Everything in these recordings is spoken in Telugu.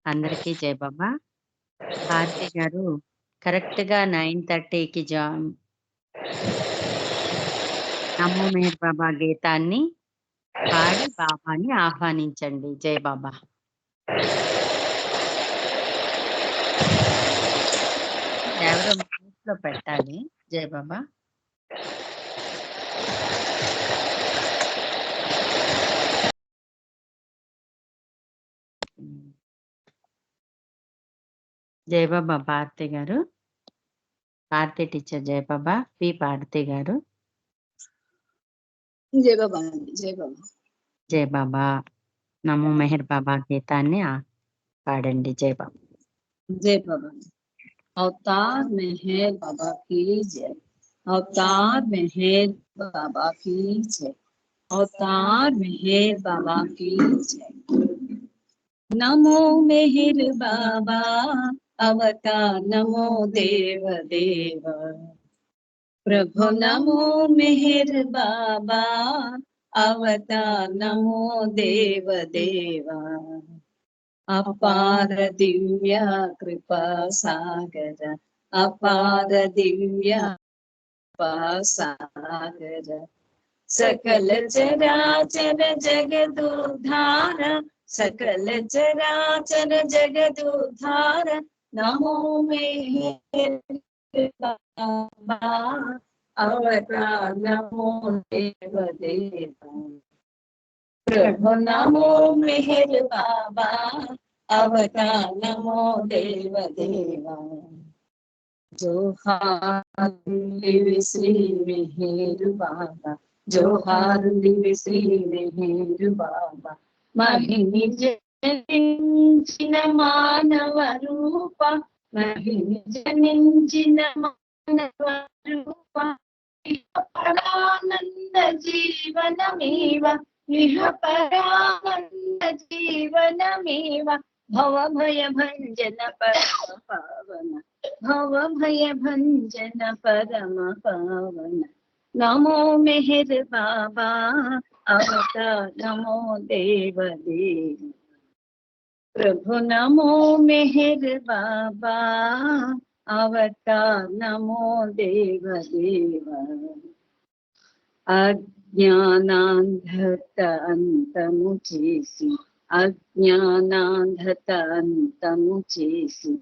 అందరికీ జై బాబా. భారతి గారు కరెక్ట్‌గా 9:30కి నమో మెహర్ బాబా గీతాన్ని పాడి బాబాని ఆహ్వానించండి. జై బాబా. ఎవరో మ్యూట్‌లో పెట్టాలి. జై బాబా. జై బాబా భారతి గారు. భారతి టీచర్ జై బాబా. పి భారతి గారు. జై బాబా. జై బాబా. జై బాబా. నమో మెహర్ బాబా గీతాన్ని పాడండి. జై బాబా. जय बाबा। अवतार मेहर बाबा की जय। अवतार मेहर बाबा की जय। अवतार मेहर बाबा की जय। नमो मेहर बाबा अवतार नमो देव देव। प्रभु नमो मेहर बाबा अवतार नमो देव देवा। अपार दिव्य कृपा सागर। अपार दिव्य कृपा सागर। सकल चराचर जगदुद्धार। सकल चराचर जगदुद्धार। नमो मेहर बाबा अवतार नमो देव देवा। प्रभु नमो मेहर बाबा अवतार नमो देव देवा। जोहार श्री मेहर बाबा। जोहार श्री मेहर बाबा। महिनी जनिंचिन मानव रूप। महिनी जनिंचिन मानव रूप। परानंद जीवनमेव इह परानंद जीवनमेव। भव भय भंजन परम पावन। भव भय भंजन परम पावन। नमो मेहर बाबा अवतार नमो देव देव। प्रभु नमो मेहर बाबा अवतार नमो देव देव। अज्ञानांधत अंतము చేసి అజ్ఞానాంధత అంతము చేసి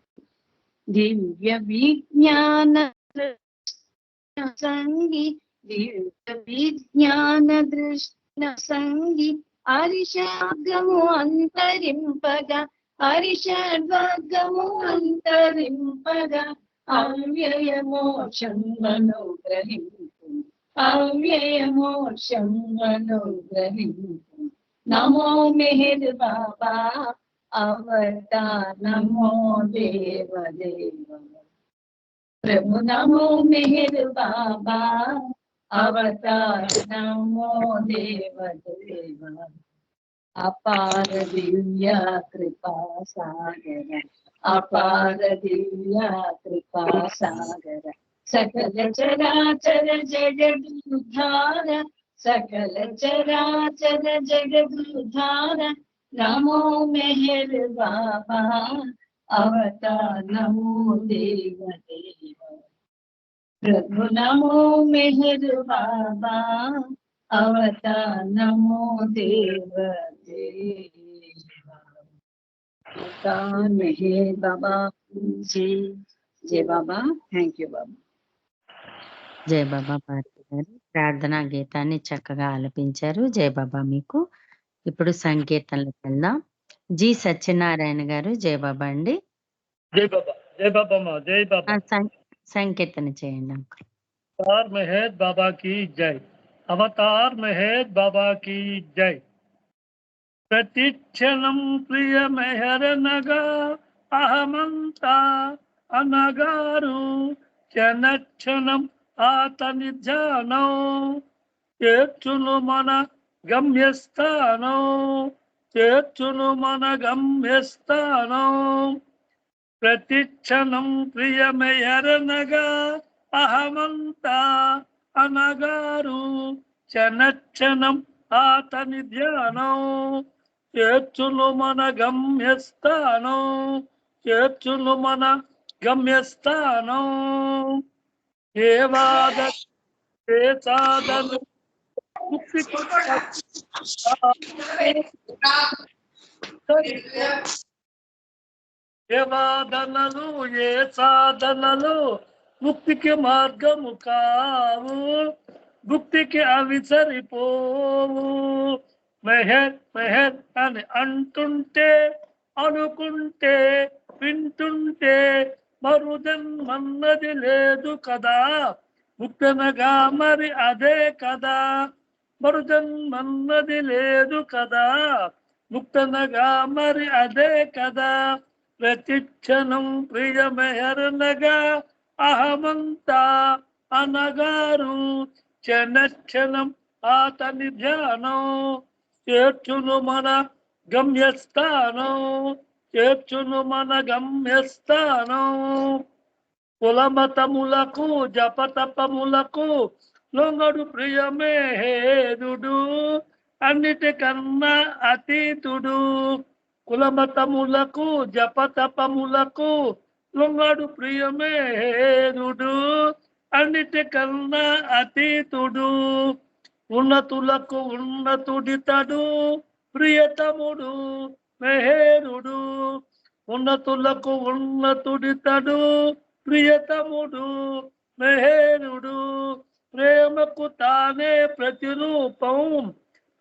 దివ్య విజ్ఞాన సంగి దివ్య విజ్ఞాన దృష్ణ సంగి అరిషడ్వర్గము అంతరింపగా అరిషడ్వర్గము అంతరింపగా అవ్యయ మోక్షం అనుగ్రహించు अव्यय मोक्षं अनुग्रहिंतु। नमो मेहर बाबा अवतार नमो देव देव। प्रभु नमो मेहर बाबा अवतार नमो देव देव। अपार दिव्य कृपा सागर। अपार दिव्य कृपा सागर। सकल चराचर जगदुद्धार। सकल चराचर जगदुद्धार। नमो मेहर बाबा अवतार नमो देव देव। प्रभु नमो मेहर बाबा अवतार नमो देव देव। अवतार मेहर बाबा जी। जय बाबा। थैंक यू बाबा। జై బాబా భారతి గారు ప్రార్థనా గీతాన్ని చక్కగా ఆలపించారు. జై బాబా మీకు. ఇప్పుడు సంకీర్తనలకు వెళ్దాం. జి సత్యనారాయణ గారు జై బాబా అండి. జై బాబా. జై బాబా. జై బాబా. సంకీర్తన చేయండి అంకుల్. అవతార్ మెహర్ బాబా की जय। అవతార్ మెహర్ బాబా की जय। ప్రతిక్షణం ప్రియ మెహర్ నగా అహమంతా అనగారు క్షణక్షణం ఆతని ధ్యానం చేర్చును మన గమ్యస్థానం చేర్చును మన గమ్యస్థానం ప్రతిక్షణం ప్రియ మెహర్ నగా అహమంతా అనగారు క్షణక్షణం ఆతని ధ్యానం చేర్చును మన గమ్యస్థానం, చేర్చును మన గమ్యస్థానం. ఏ వాద ఏ సాధన ఏ వాదనలు ఏ సాధనలు ముక్తికి మార్గము కావు, ముక్తికి అవి సరిపోవు. మెహర్ మెహర్ అని అంటుంటే, అనుకుంటే, వింటుంటే మరుజన్మన్నది లేదు కదా. ముక్తనగా మరి అదే కదా, మరుజన్మన్నది లేదు కదా. ముక్తనగా మరి అదే కదా. ప్రతిక్షణం ప్రియమెహరనగా అహమంతా అనగారు, క్షణక్షణం అతని ధ్యానం. చేర్చును మన గమ్యస్థానం, చేర్చును మన గమ్యస్థానం. కులమతములకు జపతపములకు లొంగడు ప్రియమేహేరుడు, అన్నిటికన్నా అతీతుడు. కులమతములకు జపతపములకు లొంగడు ప్రియమేహేరుడు, అన్నిటికన్నా అతీతుడు. ఉన్నతులకు ఉన్నతుడితడు, ప్రియతముడు మెహేరుడు. ఉన్నతులకు ఉన్నతుడితడు, ప్రియతముడు మెహేరుడు. ప్రేమకు తానే ప్రతిరూపం,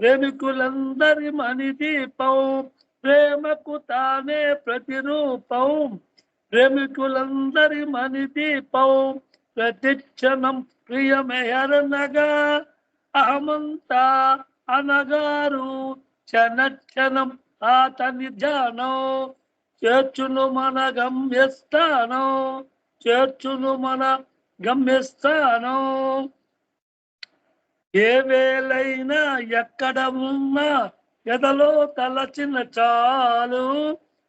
ప్రేమికులందరి మణిదీపం. ప్రేమకు తానే ప్రతిరూపం, ప్రేమికులందరి మణిదీపం. ప్రతిక్షణం ప్రియమెహరనగా అహమంతా అనగారు, క్షణక్షణం అతని ధ్యానం. చేర్చును మన గమ్యస్థానం, చేర్చును మన గమ్యస్థానం. ఏ వేళైనా ఎక్కడ ఉన్నా ఎదలో తలచిన చాలు,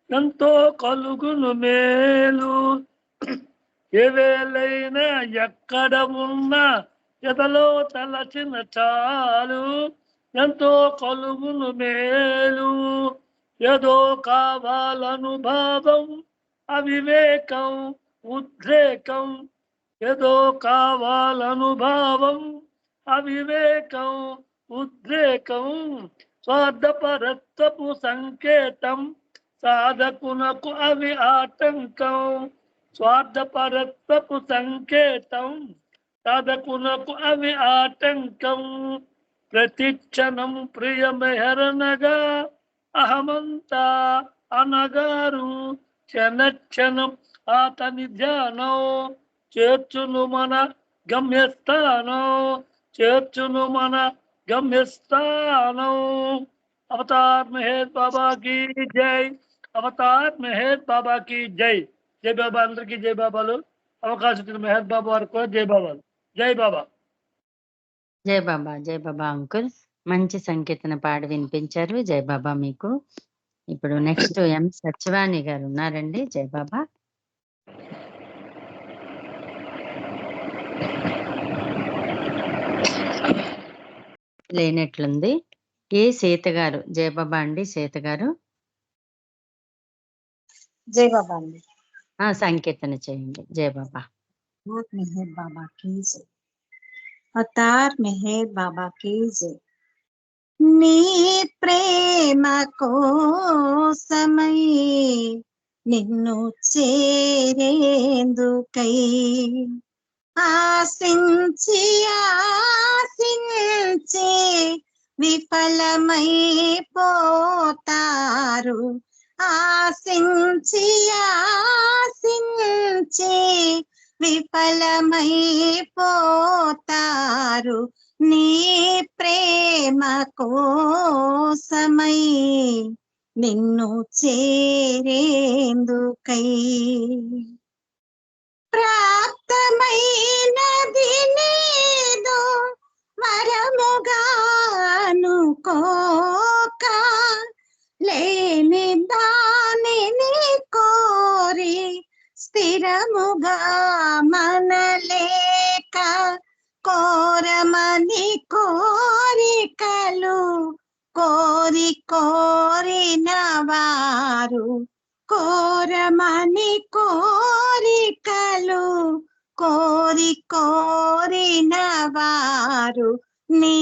ఎంతో కలుగును మేలు. ఏ వేళైనా ఎక్కడ ఉన్నా ఎదలో తలచిన చాలు, ఎంతో కలుగును మేలు. ఏదో కావాలనుభావం, అవివేకం ఉద్రేకం. ఏదో కావాలనుభావం, అవివేకం ఉద్రేకం. స్వార్థపరత్వపు సంకేతం, సాధకునకు అవి ఆటంకం. స్వార్థపరత్వపు సంకేతం, సాధకునకు అవి ఆటంకం. ప్రతిక్షణం ప్రియమెహరనగా అహమంతా అనగారు, క్షణక్షణం అతని ధ్యానం. చేర్చును మన గమ్యస్థానం, చేర్చును మన గమ్యస్థానం. అవతార్ మెహర్ బాబా की జై, అవతార్ మెహర్ బాబా की జై. జై బాబా, అందరికీ జై బాబాలు. అవకాశం ఇచ్చిన మెహర్ బాబా వారికి కూడా జై బాబాలు. జై బాబా. జై బాబా, జై బాబా అంకుల్. మంచి సంకీర్తన పాడి వినిపించారు. జై బాబా మీకు. ఇప్పుడు నెక్స్ట్ ఎం సత్యవాణి గారు ఉన్నారండి. జై బాబా. లేనట్లుంది. ఏ సీత గారు. జై బాబా అండి సీత గారు. జై బాబా అండి. సంకీర్తన చేయండి. జై బాబా. మెహర్ బాబా की जय, అవతార్ మెహర్ బాబా की जय. నీ ప్రేమ కోసమై నిన్ను చేరేందుకై ఆశించి ఆశించి విఫలమైపోతారు. ఆశించి ఆశించి విఫలమైపోతారు. నీ ప్రేమ కోసమై నిన్ను చేరేందుకై ప్రాప్తమైనది నీదు వరముగానుకోక, లేని దానిని కోరి స్థిరముగా మనలేక, కోరమని కోరికలు కోరి కోరి కోరిన వారు కోరమని కోరికలు కోరిన వారు నీ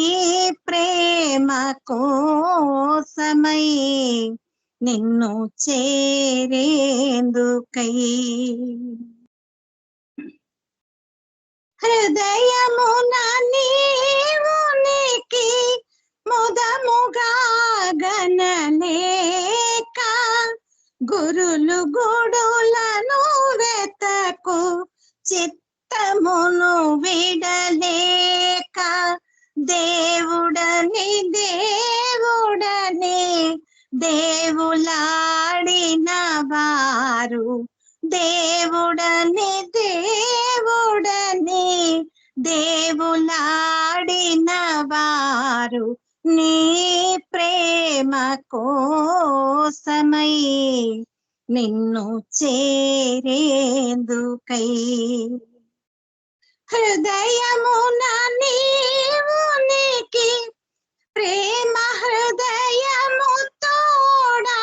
ప్రేమ కోసమై నిన్ను చేరేందుకై హృదయమున నీవునికి ముదముగా గనలేక గురులు గుడులను వెతకు చిత్తమును విడలేక దేవుడని దేవులాడిన వారు దేవుడని దేవులాడిన వారు నీ ప్రేమ కోసమై నిన్ను చేరేందుకై హృదయమున నీవునికి ప్రేమ హృదయము తోడా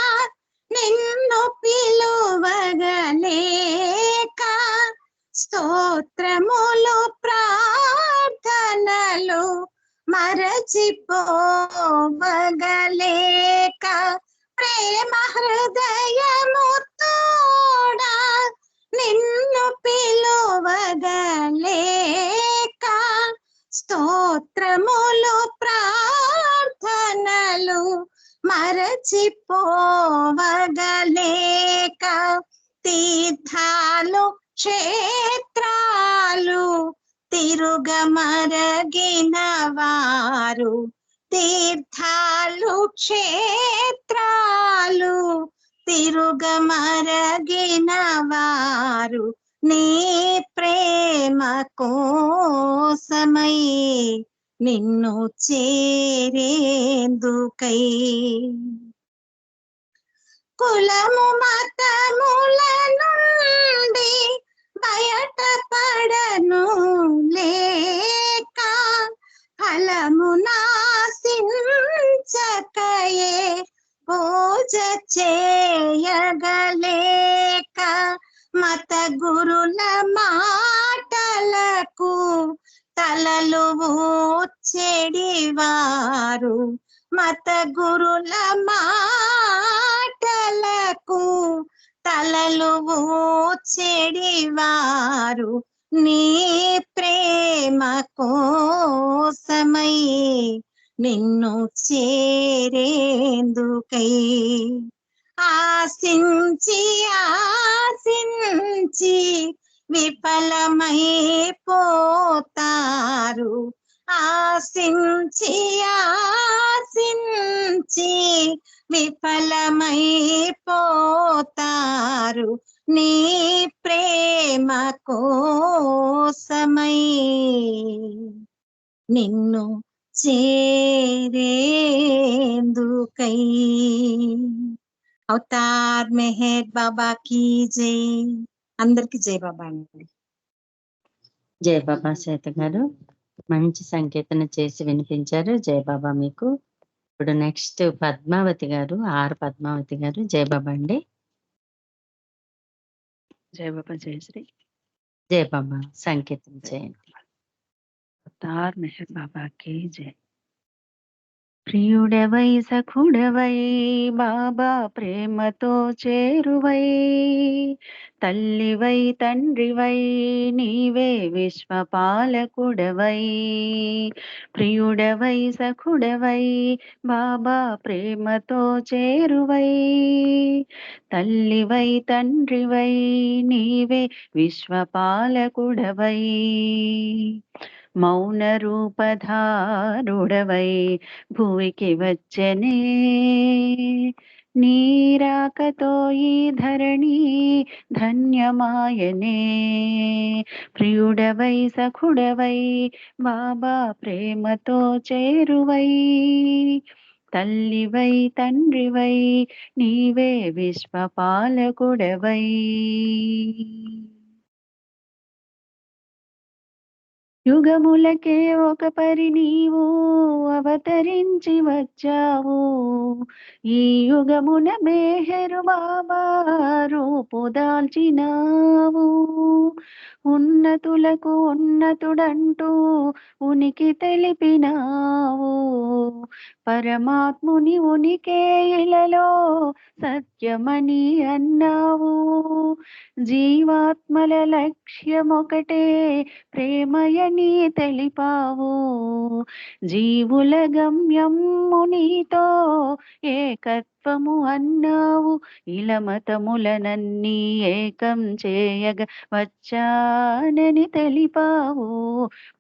నిన్ను పిలువగలేక స్తోత్రములు ప్రార్థనలు మరచిపోవగలేక ప్రేమ హృదయము తోడా నిన్ను పిలువగలేక స్తోత్రములు ప్రార్థనలు మరచిపోవగలేక తీర్థాలు క్షేత్రాలు తిరుగమరగిన వారు తీర్థాలు క్షేత్రాలు తిరుగమరగిన వారు నీ ప్రేమ కోసమై నిన్ను చేరేందుకై కులము మతముల నుండి బయటపడను లేక ఫలము నాశించకయే పూజ చేయగలేక మత గురుల మాటలకు తలలు ఊచెడివారు మత గురుల మాటలకు తలలు ఊచెడివారు నీ ప్రేమ కోసమై నిన్ను చేరేందుకై ఆశించి విఫలమైపోతారు ఆశించి విఫలమైపోతారు నీ ప్రేమ కోసమై నిన్ను చేరేందుకై అవతార్ మెహర్ బాబాకి జై. అందరికి జై బాబా అండి. జై బాబా శ్వేత గారు మంచి సంకీర్తన చేసి వినిపించారు. జై బాబా మీకు. ఇప్పుడు నెక్స్ట్ పద్మావతి గారు, పద్మావతి గారు. జై బాబా అండి. జై బాబా జయశ్రీ. జై బాబా సంకీర్తన చేయండి. అవతార్ మెహర్ బాబాకి జై. ప్రియుడవై సఖుడవై బాబా ప్రేమతో చేరువై తల్లివై తండ్రివై నీవే విశ్వపాలకుడవై ప్రియుడవై సఖుడవై బాబా ప్రేమతో చేరువై తల్లివై తండ్రివై నీవే విశ్వపాలకుడవై మౌన రూపధారుడవై భువికి వచ్చనే నీరాకతో ఈ ధరణి ధన్యమాయనే ప్రియుడవై సఖుడవై బాబా ప్రేమతో చేరువై తల్లివై తండ్రివై నీవే విశ్వపాలకుడవై యుగములకే ఒక పరి నీవు అవతరించి వచ్చావు. ఈ యుగమున మేహరు బాబా రూపు దాల్చినావు. ఉన్నతులకు ఉన్నతుడంటూ ఉనికి తెలిపినావు. పరమాత్ముని ఉనికే ఇలలో సత్యమని అన్నావు. జీవాత్మల లక్ష్యమొకటే ప్రేమయని తెలిపావు. జీవుల గమ్యము నీతో ఏకత్వము అన్నావు. ఇలమతములనన్నీ ఏకం చేయగ వచ్చానని తెలిపావు.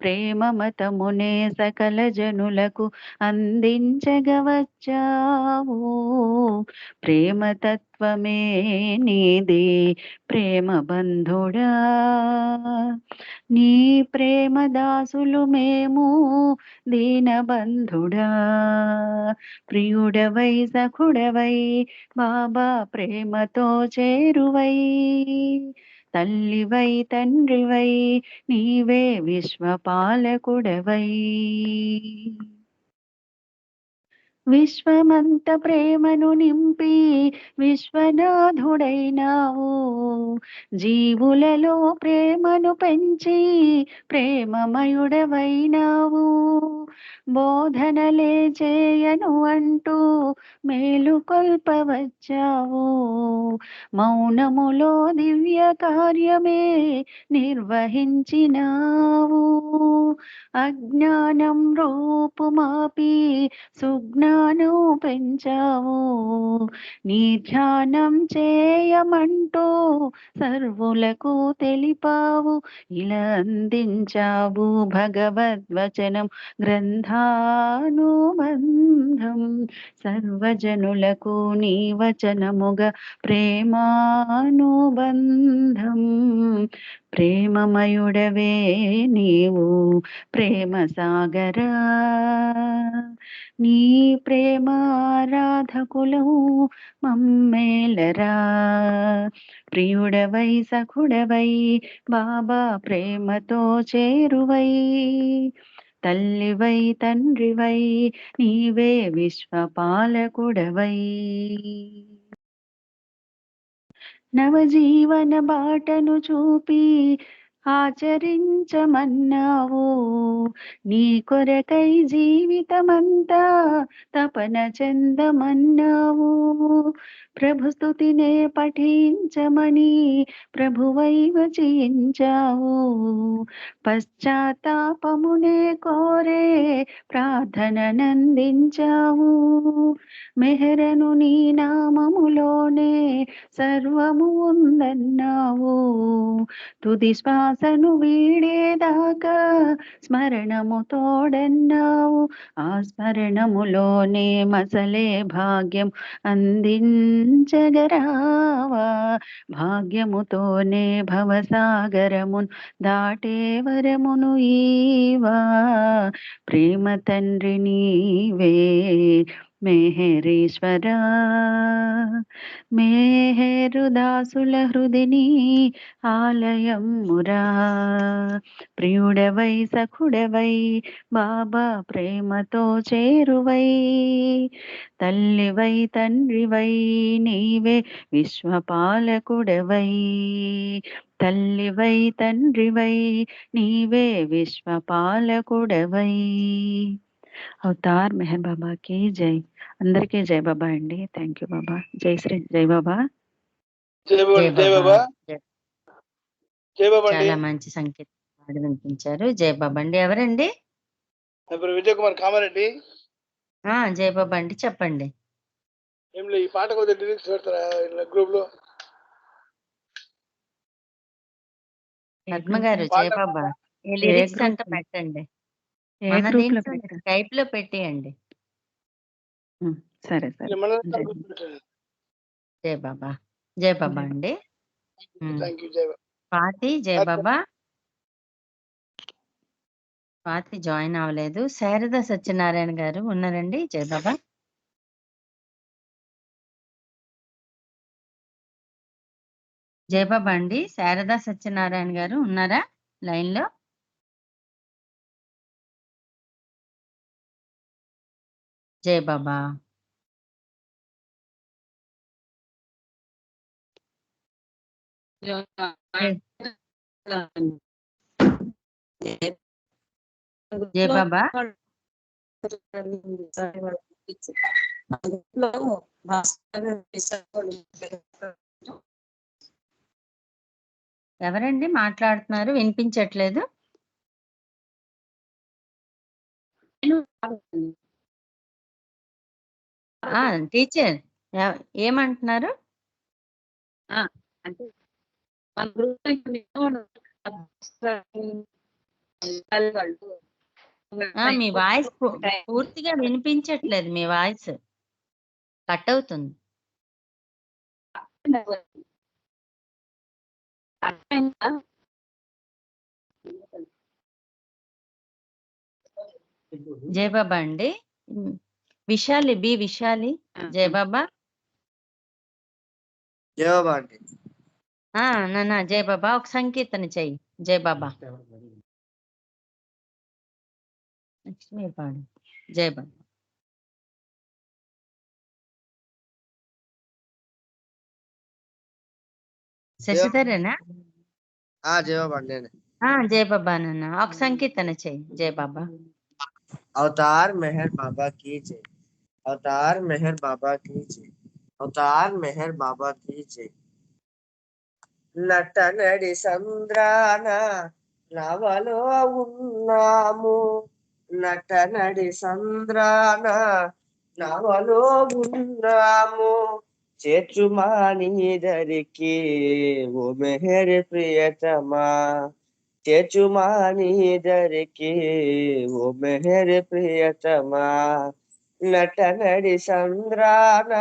ప్రేమ మతమునే సకల జనులకు అందించగ వచ్చావు. ప్రేమ తత్వమే నీది ప్రేమ బంధుడా. నీ ప్రేమ దాసులు మేము దీనబంధుడా. ప్రియుడవై సఖుడవై బాబా ప్రేమతో చేరువై. తల్లివై తండ్రివై నీవే విశ్వపాలకుడవై. విశ్వమంత ప్రేమను నింపి విశ్వనాథుడైనావు. జీవులలో ప్రేమను పెంచి ప్రేమమయుడవైనావు. బోధనలే చేయను అంటూ మేలు కొల్పవచ్చావు. మౌనములో దివ్య కార్యమే నిర్వహించినావు. అజ్ఞానం రూపుమాపి సుజ్ఞానం పెంచావు. నీ ధ్యానం చేయమంటూ సర్వులకు తెలిపావు. ఇలా అందించావు భగవద్వచనం గ్రంథానుబంధం. సర్వజనులకు నీ వచనముగా ప్రేమానుబంధం. ప్రేమమయుడవే నీవు ప్రేమ సాగరా. నీ ప్రేమ ఆరాధకులము మమ్మేలరా. ప్రియుడవై సఖుడవై బాబా ప్రేమతో చేరువై. తల్లివై తండ్రివై నీవే విశ్వపాలకుడవై. నవజీవన బాటను చూపి ఆచరించమన్నావు. నీ కొరకై జీవితమంతా తపన చెందమన్నావు. ప్రభుస్తుతినే పఠించమని ప్రభువై వచించావు. పశ్చాత్తాపమునే కోరే ప్రార్థననందించావు. మెహరను నీ నామములోనే సర్వము ఉందన్నావు. తుది శ్వాసను వీడేదాకా స్మరణము తోడన్నావు. ఆ స్మరణములోనే మసలే భాగ్యం అందించగరావా. భాగ్యముతోనే భవసాగరమును దాటే వరమును ఈవా. ప్రేమ తండ్రి నీవే మెహరీశ్వరా. మేహరు దాసుల హృదిని ఆలయమురా. ప్రియుడవై సఖుడవై బాబా ప్రేమతో చేరువై. తల్లివై తండ్రివై నీవే విశ్వపాలకుడవై. తల్లివై తండ్రివై నీవే విశ్వపాలకుడవై. అవతార్ మెహర్ బాబాకి జై. అందరికీ జై బాబా అండి. థ్యాంక్ యూ బాబా. జై శ్రీ జై బాబా. జై బాబా, జై బాబా, జై బాబా అండి. చాలా మంచి సంకేతం పాడి వినిపించారు. జై బాబా అండి. ఎవరండి? నా పేరు విజయ్ కుమార్ కామారెడ్డి. జై బాబా అండి, చెప్పండి. ఏం లేదు, ఈ పాట కొద్దిగా లిరిక్స్ పెడతారా గ్రూప్ లో? పద్మ గారు జై బాబా. ఈ లిరిక్స్ అంతా పెట్టండి. ఏ మన గ్రూప్ లో దీంట్లో పెట్టా? స్కైప్ లో పెట్టేయండి. సరే సరే. జై బాబా. జై బాబా అండి. Thank you. జై బాబా. స్వాతి జై బాబా. స్వాతి జాయిన్ అవ్వలేదు. శారద సత్యనారాయణ గారు ఉన్నారండి. జై బాబా. జై బాబా అండి. శారదా సత్యనారాయణ గారు ఉన్నారా లైన్ లో? జై బాబా. జై బాబా. ఎవరండి మాట్లాడుతున్నారు? వినిపించట్లేదు. టీచర్ ఏమంటున్నారు? అంటే మన గ్రూప్ మీ వాయిస్ పూర్తిగా వినిపించట్లేదు. మీ వాయిస్ కట్ అవుతుంది. జై బాబా అండి. విశాలి విశాలి. జై బాబా. జై బాబా అండి. నాన్న జై బాబా ఒక సంకీర్తన చెయ్యి. జై బాబా. నెక్స్ట్ మీరు పాడు. జై బాబా. శశిధరేనా? జై బాబా అండి. జై బాబా నాన్న ఒక సంకీర్తన చెయ్యి. జై బాబా. अवतार मेहर बाबा की जय। अवतार मेहर बाबा की जय। अवतार मेहर बाबा की जय। నటనడి సంద్రాన నవలో ఉన్నాము, నటనడి సంద్రాన నవలో ఉన్నాము, చేర్చుమానీదరికి ఓ మెహర్ ప్రియతమా, చేర్చుమానీదరికి ఓ మెహర్ ప్రియతమా, నటనడి సంద్రాన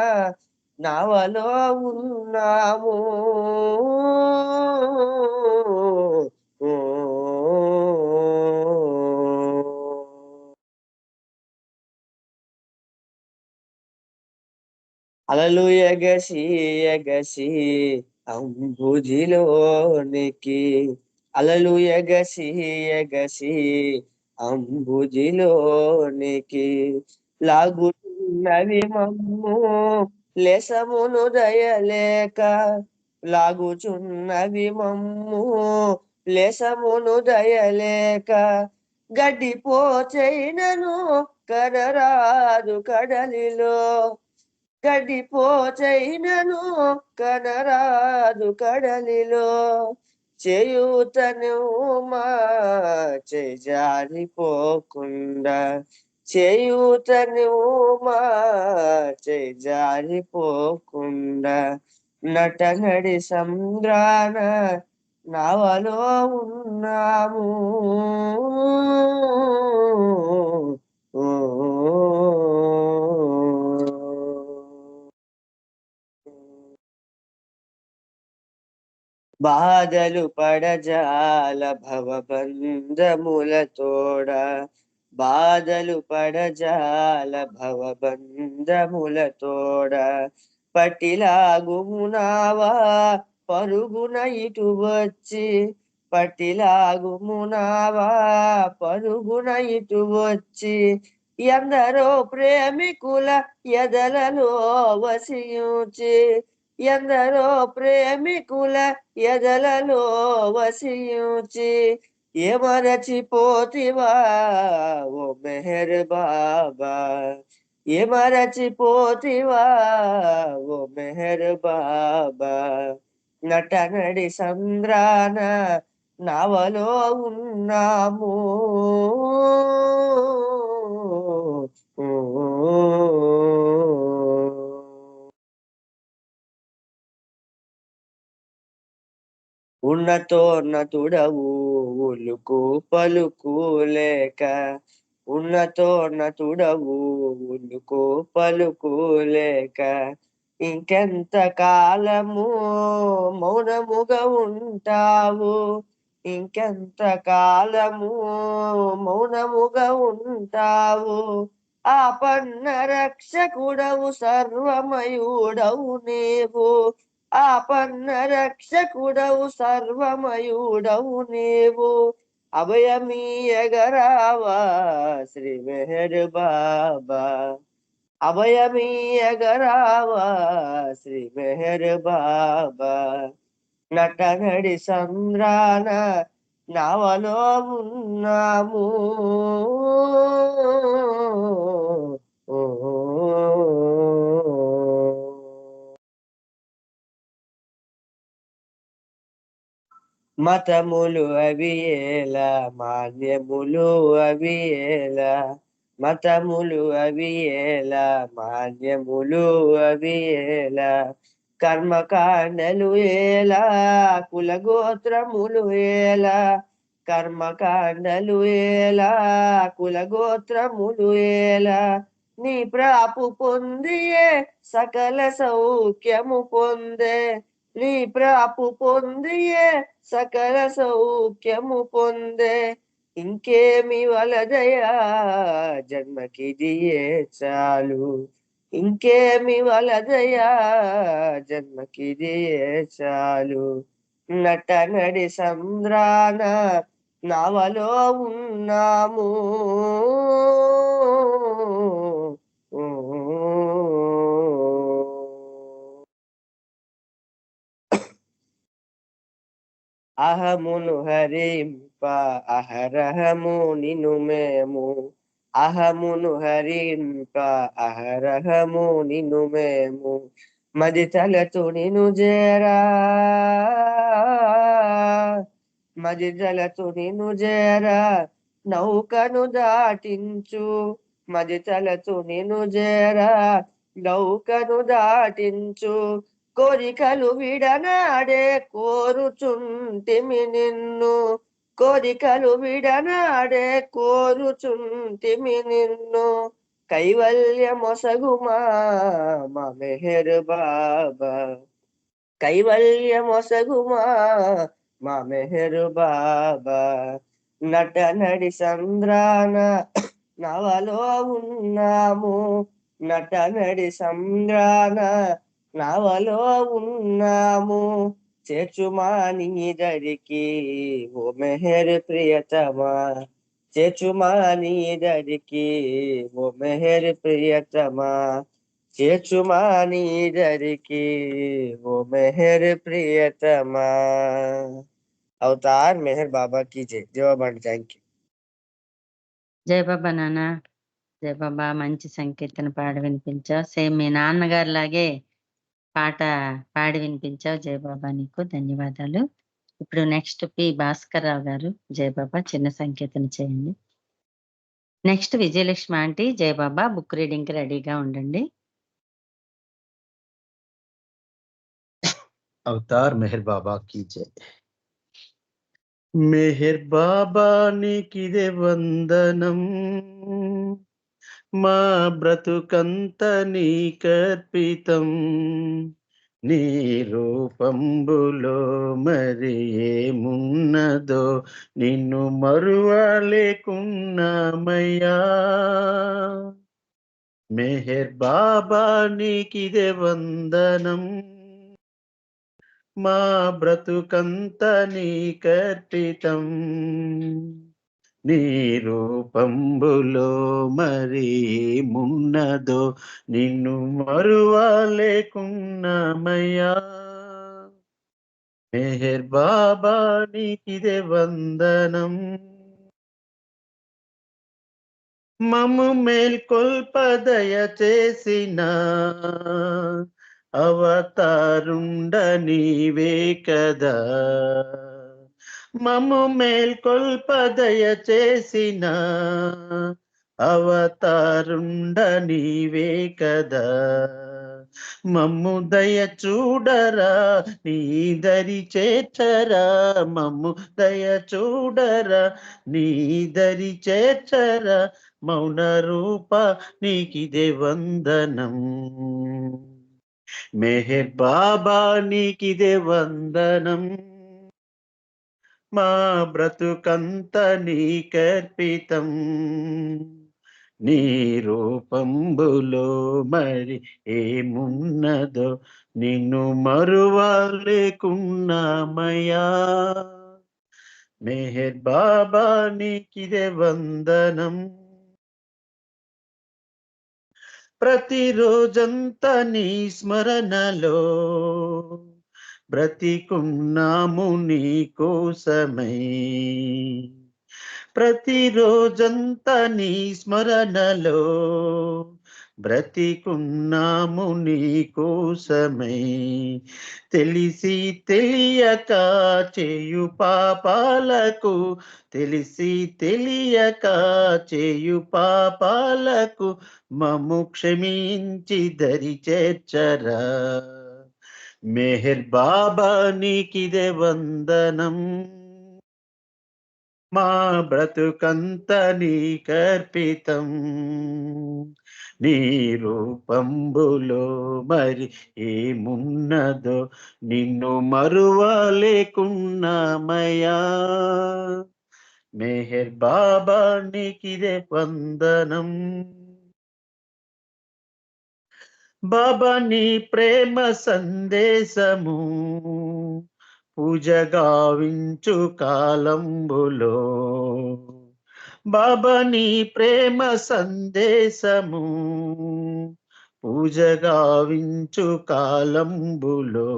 నవలో ఉన్నాము. అలలు ఎగసి ఎగసి అంబుజిలోనికి, అలలు ఎగసి ఎగసి అంబుజిలోనికి, లాగుతున్నవి మమ్ము లేసమును దయలేక, లాగుచున్నవి మమ్ము లేసమును దయలేక, గడ్డిపోచైనను కనరాదు కడలిలో, గడ్డిపోచైనను కనరాదు కడలిలో, చేయూతను మా చేజారిపోకుండా, చేయూతను మా చేజారిపోకుండా, నటనడి సంద్రాన నవలో ఉన్నాము. బాధలు పడజాల భవబంధములతోడ, బాధలు పడజాల భవబంధములతోడ, పట్టిలాగుమునావా పరుగున ఇటు వచ్చి, పట్టిలాగుమునావా పరుగున ఇటు వచ్చి, ఎందరో ప్రేమికుల ఎదలలో వసించి, ఎందరో ప్రేమికుల ఎదలలో వసించి, ఏమరచిపోతివా ఓ మెహర్ బాబా, ఏమరచిపోతివా ఓ మెహర్ బాబా, నటనడి సంద్రాన నవలో ఉన్నాము. ఉన్నతోన్నతుడవు ఉలుకు పలుకు లేక, ఉన్నతోన్నతుడవు ఉలుకు పలుకు లేక, ఇంకెంత కాలము మౌనముగా ఉంటావు, ఇంకెంత కాలము మౌనముగా ఉంటావు, ఆపన్న రక్షకుడవు సర్వమయుడవు నీవు, ఆపన్న రక్షకుడవు సర్వమయుడవు నీవు, అభయమీయగరావా శ్రీ మెహర్ బాబా, అభయమీయగరావా శ్రీ మెహర్ బాబా నటనడి సంద్రాన నవలో ఉన్నాము మతములు అవి ఎలా మాన్యములు అవి ఎలా మతములు అవి ఎలా మాన్యములు అవి ఎలా కర్మకాండలు ఎలా కులగోత్రములు ఎలా కర్మకాండలు ఎలా కులగోత్రములు ఎలా నీ ప్రాపు పొందియే సకల సౌఖ్యము పొందే నీ ప్రాపు పొందియే సకల సౌఖ్యము పొందే ఇంకేమి వలదయా జన్మకిదియే చాలు ఇంకేమి వలదయా జన్మకిదియే చాలు నటనడి సంద్రాన నవలో ఉన్నాము అహమును హరింప అహరహము నిను మేము అహమును హరింప అహరహము నిను మేము మది తలతు నిను జేరా మది తలతు నిను జేరా నౌకను దాటించు మది తలతు నిను జేరా నౌకను దాటించు కోరికలు విడనాడే కోరుచుంటిమి నిన్ను కోరికలు విడనాడే కోరుచుంటిమి నిన్ను కైవల్యమొసగుమా మా మెహర్ బాబా కైవల్యమొసగుమా మా మెహర్ బాబా నటనడి సంద్రాన నవలో ఉన్నాము నటనడి సంద్రాన నవలో ఉన్నాము చేర్చుమా నీ దరికి ఓ మెహర్ ప్రియతమా చేర్చుమా నీ దరికి ఓ మెహర్ ప్రియతమా చేర్చుమా నీ దరికి ఓ మెహర్ ప్రియతమా అవతార్ మెహర్ బాబా की जय జవాబ్ థ్యాంక్ యూ జై బాబా నాన్న. జై బాబా మంచి సంకీర్తన పాడి వినిపించావు. సేమ్ మీ నాన్నగారు లాగే పాట పాడి వినిపించావు. జై బాబా నీకు ధన్యవాదాలు. ఇప్పుడు నెక్స్ట్ పి భాస్కర్ రావు గారు జై బాబా చిన్న సంకీర్తన చేయండి. నెక్స్ట్ విజయలక్ష్మి ఆంటీ జై బాబా బుక్ రీడింగ్ కి రెడీగా ఉండండి. अवतार मेहर बाबा की जय। मेहर बाबा నీకిదే వందనం మా బ్రతుకంత నీకర్పితం నీ రూపంబులో మరి ఏమున్నదో నిన్ను మరువలేకున్నామయ్యా మెహర్ బాబా నీకిదే వందనం మా బ్రతుకంత నీకర్పితం నీ రూపంబులో మరి మున్నదో నిన్ను మరువలేకున్నామయ్యా మెహర్ బాబా నీకిదే వందనం మమ్ము మేల్కొల్పదయ చేసిన అవతారుండ నీవే కదా మమ్ము మేల్కొల్పదయ చేసిన అవతారుండ నీవే కదా మమ్ము దయ చూడరా నీ దరి చేర్చరా మమ్ము దయ చూడరా నీ దరి చేర్చరా మౌన రూప నీకిదే వందనం మెహర్ బాబా నీకిదే వందనం మా బ్రతుకంత నీకర్పితం నీ రూపంబులో మరి ఏమున్నదో నిన్ను మరువలేకున్నామయ్యా మెహర్ బాబా నీకిదే వందనం ప్రతిరోజంతా నీ స్మరణలో బ్రతికున్నాము నీ కోసమై. ప్రతిరోజంతా నీ స్మరణలో బ్రతికున్నాము నీ కోసమై. తెలిసి తెలియక చేయు పాపాలకు, తెలిసి తెలియక చేయు పాపాలకు మమ్ము క్షమించి దరి చేర్చరా. మెహర్ బాబా నీకిదే వందనం, మా బ్రతుకంత నీకర్పితం. నీ రూపంబులో మరి ఏమున్నదో నిన్ను మరువలేకున్నామయ్యా. మెహర్ బాబా నీకిదే వందనం. బాబా నీ ప్రేమ సందేశము పూజ గావించు కాలంబులో. బాబా నీ ప్రేమ సందేశము పూజ గావించు కాలంబులో.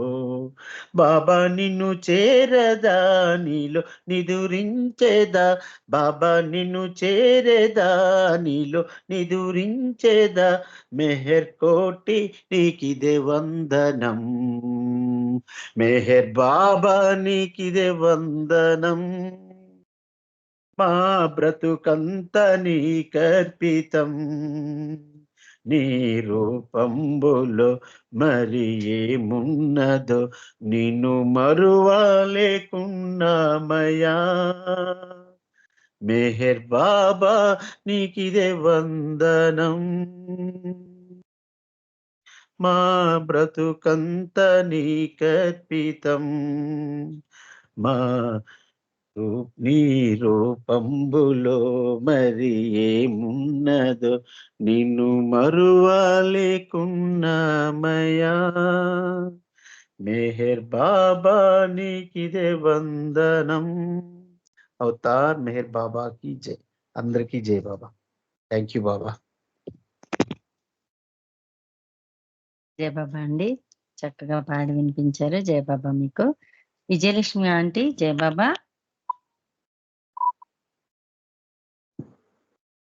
బాబా నిన్ను చేరదా నీలో నిదురించేదా, బాబా నిన్ను చేరేదా నీలో నిదురించేదా. మెహర్ కోటి నీకిదే వందనం, మెహర్ బాబా నీకిదే వందనం. మా బ్రతుకంత నీకర్పితం. నీ రూపంబులో మరి ఏమున్నదో నిన్ను మరువలేకున్నామయ్యా. మెహర్ బాబా నీకిదే వందనం, మా బ్రతుకంత నీకర్పితం. మా నీ రూపంబులో మరి ఏమున్నదో నిన్ను మరువలేకున్నామయ్యా. మెహర్ బాబా నీకిదే వందనం. అవతార్ మెహర్ బాబాకి జై. అందరికీ జై బాబా. థ్యాంక్ యూ బాబా. జయ బాబా అండి, చక్కగా పాడి వినిపించారు. జయ బాబా మీకు. విజయలక్ష్మి ఆంటీ జయ బాబా.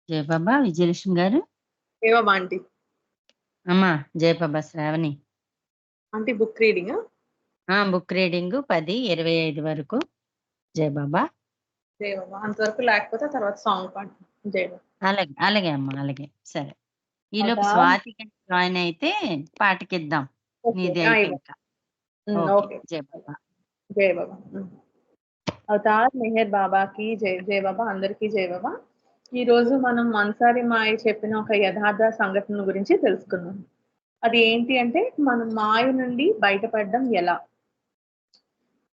జయ బాబా విజయలక్ష్మి గారు. ఏవమ్మా ఆంటీ? అమ్మా Jai Baba Shravani. Aunty book reading book reading 10:25 వరకు. జయ బాబా. జయబాబా అంతవరకు లేకపోతే తర్వాత సాంగ్ పాడు. జయబాబా. అలాగే అలాగే అమ్మా, అలాగే సరే. ఈలోపు అవునా? స్వాతి జాయిన్ అయితే పాటకిద్దాం ఓకే. నీది ఆ, అయిపోయాక. ఇవ్వండి. Okay okay. జయ బాబా. జయ బాబా. అవతార్ మెహర్ బాబాకి జై. జయ బాబా అందరికీ జయ బాబా. ఈ రోజు మనం మన్సారి మాయ చెప్పిన ఒక యథార్థ సంఘటన గురించి తెలుసుకుందాం. అది ఏంటి అంటే మనం మాయ నుండి బయటపడడం ఎలా.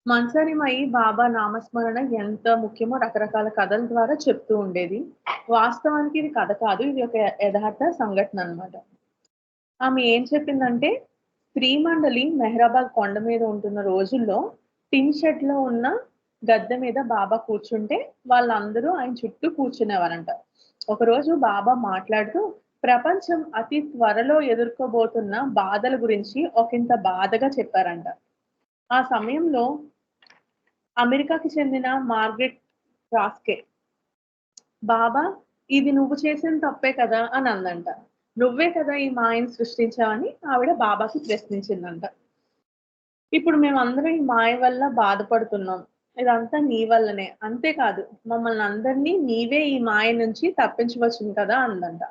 మన్సారి మాయి బాబా నామస్మరణ ఎంత ముఖ్యమో రకరకాల కథల ద్వారా చెప్తూ ఉండేది. వాస్తవానికి ఇది కథ కాదు, ఇది ఒక యథార్థ సంఘటన అన్నమాట. ఆమె ఏం చెప్పిందంటే, స్త్రీ మండలి మెహరాబాద్ కొండ మీద ఉంటున్న రోజుల్లో టిన్ షెడ్ లో ఉన్న గద్దె మీద బాబా కూర్చుంటే వాళ్ళందరూ ఆయన చుట్టూ కూర్చునేవారంట. ఒకరోజు బాబా మాట్లాడుతూ ప్రపంచం అతి త్వరలో ఎదుర్కోబోతున్న బాధల గురించి ఒకంత బాధగా చెప్పారంట. ఆ సమయంలో అమెరికాకి చెందిన మార్గరెట్ రాస్కే బాబా ఇది నువ్వు చేసిన తప్పే కదా అని అందంట. నువ్వే కదా ఈ మాయను సృష్టించావని ఆవిడ బాబాకి ప్రశ్నించిందంట. ఇప్పుడు మేమందరం ఈ మాయ వల్ల బాధపడుతున్నాం, ఇదంతా నీ వల్లనే, అంతేకాదు మమ్మల్ని అందరినీ నీవే ఈ మాయ నుంచి తప్పించవచ్చును కదా అందంట.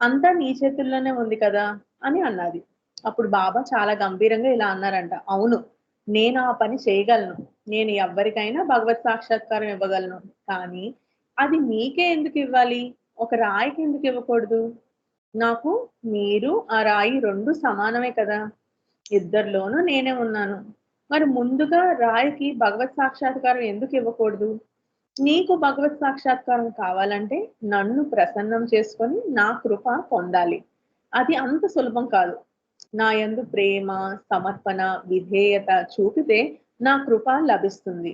అంతా నీ చేతుల్లోనే ఉంది కదా అని అన్నది. అప్పుడు బాబా చాలా గంభీరంగా ఇలా అన్నారంట, అవును నేను ఆ పని చేయగలను, నేను ఎవ్వరికైనా భగవత్ సాక్షాత్కారం ఇవ్వగలను, కానీ అది మీకే ఎందుకు ఇవ్వాలి, ఒక రాయికి ఎందుకు ఇవ్వకూడదు? నాకు మీరు ఆ రాయి రెండు సమానమే కదా, ఇద్దరిలోనూ నేనే ఉన్నాను, మరి ముందుగా రాయికి భగవత్ సాక్షాత్కారం ఎందుకు ఇవ్వకూడదు? నీకు భగవత్ సాక్షాత్కారం కావాలంటే నన్ను ప్రసన్నం చేసుకొని నా కృప పొందాలి. అది అంత సులభం కాదు. నా యందు ప్రేమ, సమర్పణ, విధేయత చూపితే నా కృప లభిస్తుంది.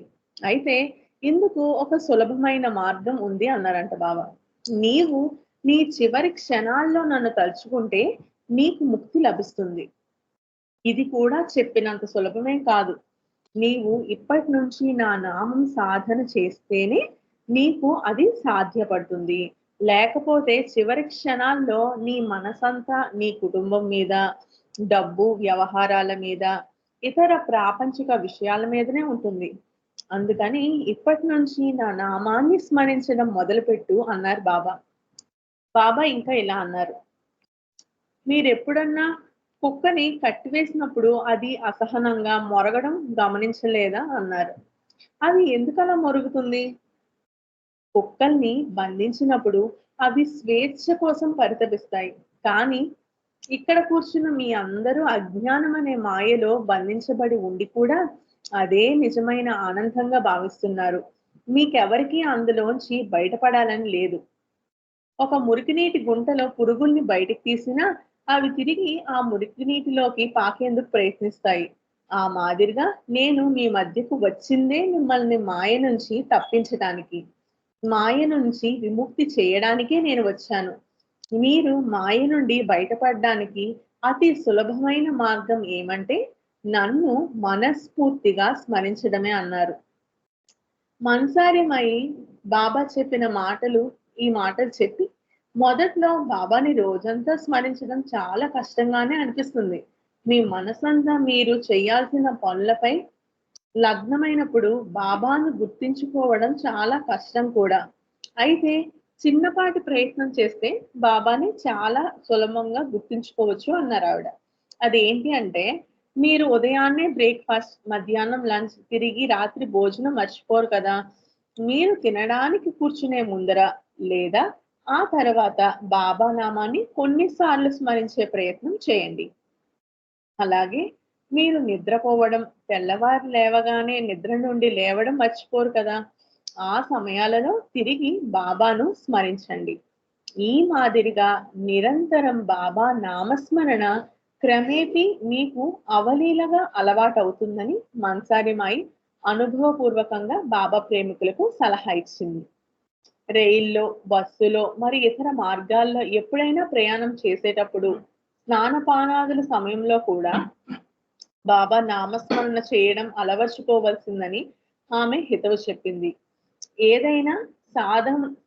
అయితే ఇందుకు ఒక సులభమైన మార్గం ఉంది అన్నారంట బాబా. నీవు నీ చివరి క్షణాల్లో నన్ను తలుచుకుంటే నీకు ముక్తి లభిస్తుంది. ఇది కూడా చెప్పినంత సులభమే కాదు. నీవు ఇప్పటి నుంచి నా నామం సాధన చేస్తేనే నీకు అది సాధ్యపడుతుంది. లేకపోతే చివరి క్షణాల్లో నీ మనసంతా నీ కుటుంబం మీద, డబ్బు వ్యవహారాల మీద, ఇతర ప్రాపంచిక విషయాల మీదనే ఉంటుంది. అందుకని ఇప్పటి నుంచి నా నామాన్ని స్మరించడం మొదలుపెట్టు అన్నారు బాబా. బాబా ఇంకా ఇలా అన్నారు, మీరెప్పుడన్నా కుక్కని కట్టివేసినప్పుడు అది అసహనంగా మొరగడం గమనించలేదా అన్నారు. అది ఎందుకలా మొరుగుతుంది? కుక్కల్ని బంధించినప్పుడు అవి స్వేచ్ఛ కోసం పరితపిస్తాయి. కానీ ఇక్కడ కూర్చున్న మీ అందరూ అజ్ఞానం అనే మాయలో బంధించబడి ఉండి కూడా అదే నిజమైన ఆనందంగా భావిస్తున్నారు. మీకెవరికీ అందులోంచి బయటపడాలని లేదు. ఒక మురికి నీటి గుంటలో పురుగుల్ని బయటికి తీసినా అవి తిరిగి ఆ మురికి నీటిలోకి పాకేందుకు ప్రయత్నిస్తాయి. ఆ మాదిరిగా నేను మీ మధ్యకు వచ్చిందే మిమ్మల్ని మాయ నుంచి తప్పించడానికి, మాయ నుంచి విముక్తి చేయడానికే నేను వచ్చాను. మీరు మాయ నుండి బయటపడడానికి అతి సులభమైన మార్గం ఏమంటే నన్ను మనస్ఫూర్తిగా స్మరించడమే అన్నారు. మన్సారిమై బాబా చెప్పిన ఈ మాటలు చెప్పి మొదట్లో బాబాని రోజంతా స్మరించడం చాలా కష్టంగానే అనిపిస్తుంది. మీ మనసంతా మీరు చేయాల్సిన పనులపై లగ్నమైనప్పుడు బాబాను గుర్తించుకోవడం చాలా కష్టం కూడా. అయితే చిన్నపాటి ప్రయత్నం చేస్తే బాబాని చాలా సులభంగా గుర్తించుకోవచ్చు అన్నారు ఆవిడ. అదేంటి అంటే మీరు ఉదయాన్నే బ్రేక్ఫాస్ట్, మధ్యాహ్నం లంచ్, తిరిగి రాత్రి భోజనం మర్చిపోరు కదా. మీరు తినడానికి కూర్చునే ముందర లేదా ఆ తర్వాత బాబా నామాన్ని కొన్నిసార్లు స్మరించే ప్రయత్నం చేయండి. అలాగే మీరు నిద్రపోవడం, తెల్లవారు లేవగానే నిద్ర నుండి లేవడం మర్చిపోరు కదా. ఆ సమయాలలో తిరిగి బాబాను స్మరించండి. ఈ మాదిరిగా నిరంతరం బాబా నామస్మరణ క్రమేపీ మీకు అవలీలగా అలవాటవుతుందని మన్సారిమాయి అనుభవపూర్వకంగా బాబా ప్రేమికులకు సలహా ఇచ్చింది. రైల్లో, బస్సులో మరి ఇతర మార్గాల్లో ఎప్పుడైనా ప్రయాణం చేసేటప్పుడు స్నానపానాదుల సమయంలో కూడా బాబా నామస్మరణ చేయడం అలవర్చుకోవలసిందని ఆమె హితవు చెప్పింది. ఏదైనా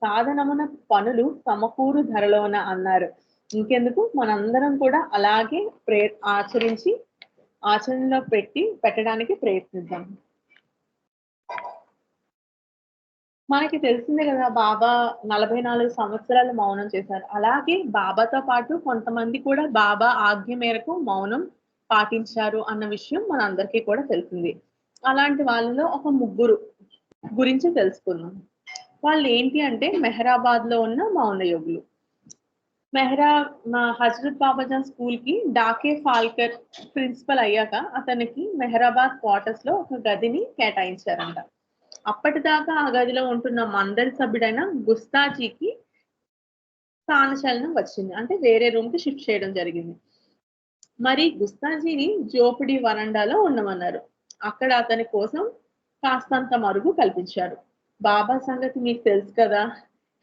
సాధనమున పనులు సమకూరు ధరలోన అన్నారు. ఇంకెందుకు మనందరం కూడా అలాగే ఆచరణలో పెట్టడానికి ప్రయత్నిద్దాం. మనకి తెలిసిందే కదా, బాబా 44 సంవత్సరాలు మౌనం చేశారు. అలాగే బాబాతో పాటు కొంతమంది కూడా బాబా ఆజ్ఞ మేరకు మౌనం పాటించారు అన్న విషయం మనందరికీ కూడా తెలిసింది. అలాంటి వాళ్ళలో ఒక ముగ్గురు గురించి తెలుసుకుందాం. వాళ్ళు ఏంటి అంటే మెహరాబాద్ లో ఉన్న మౌన యోగులు. హజరత్ బాబాజాన్ స్కూల్ కి డాకే ఫాల్కర్ ప్రిన్సిపల్ అయ్యాక అతనికి మెహరాబాద్ క్వార్టర్స్ లో ఒక గదిని కేటాయించారంట. అప్పటిదాకా ఆ గదిలో ఉంటున్న మండలి సభ్యుడైన గుస్తాజీకి స్థానచలనం వచ్చింది. అంటే వేరే రూమ్ కి షిఫ్ట్ చేయడం జరిగింది. మరి గుస్తాజీని జోపిడి వరండాలో ఉండమన్నారు. అక్కడ అతని కోసం కాస్తంత మరుగు కల్పించారు. బాబా సంగతి మీకు తెలుసు కదా,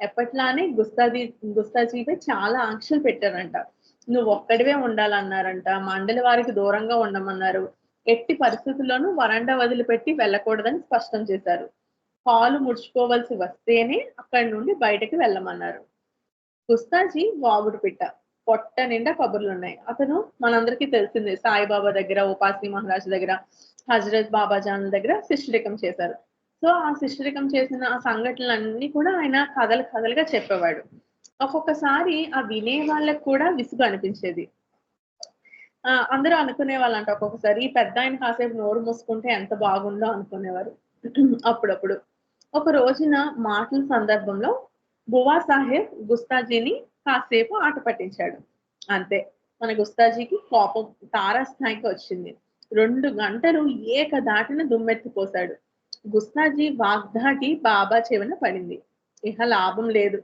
ఎప్పట్లానే గుస్తాజీపై చాలా ఆంక్షలు పెట్టారంట. నువ్వు ఒక్కడివే ఉండాలన్నారంట. మండలి వారికి దూరంగా ఉండమన్నారు. ఎట్టి పరిస్థితుల్లోనూ వరండా వదిలిపెట్టి వెళ్ళకూడదని స్పష్టం చేశారు. కాలు ముడుచుకోవాల్సి వస్తేనే అక్కడి నుండి బయటకు వెళ్ళమన్నారు. గుస్తాజీ వాగుడు పిట్ట, పొట్ట నిండా కబుర్లున్నాయి. అతను మనందరికీ తెలిసిందే, సాయిబాబా దగ్గర, ఉపాసి మహారాజ్ దగ్గర, హజరత్ బాబాజాన్ దగ్గర శిష్యరికం చేశారు. సో ఆ శిష్యరికం చేసిన ఆ సంఘటనలన్నీ కూడా ఆయన కథలుగా చెప్పేవాడు. ఒక్కొక్కసారి ఆ వినే వాళ్ళకు కూడా విసుగు అనిపించేది. అందరూ అనుకునే వాళ్ళంట ఒక్కొక్కసారి ఈ పెద్ద ఆయన కాసేపు నోరు మూసుకుంటే ఎంత బాగుందో అనుకునేవారు. అప్పుడప్పుడు ఒక రోజున మాటల సందర్భంలో బువా సాహెబ్ గుస్తాజీని కాసేపు ఆట పట్టించాడు. అంతే, మన గుస్తాజీకి కోపం తారాస్థాయికి వచ్చింది. 2 గంటలు ఏకదాటిన దుమ్మెత్తిపోశాడు. గుస్తాజీ వాగ్దాటి బాబా చెవిన పడింది. ఇహ లాభం లేదు.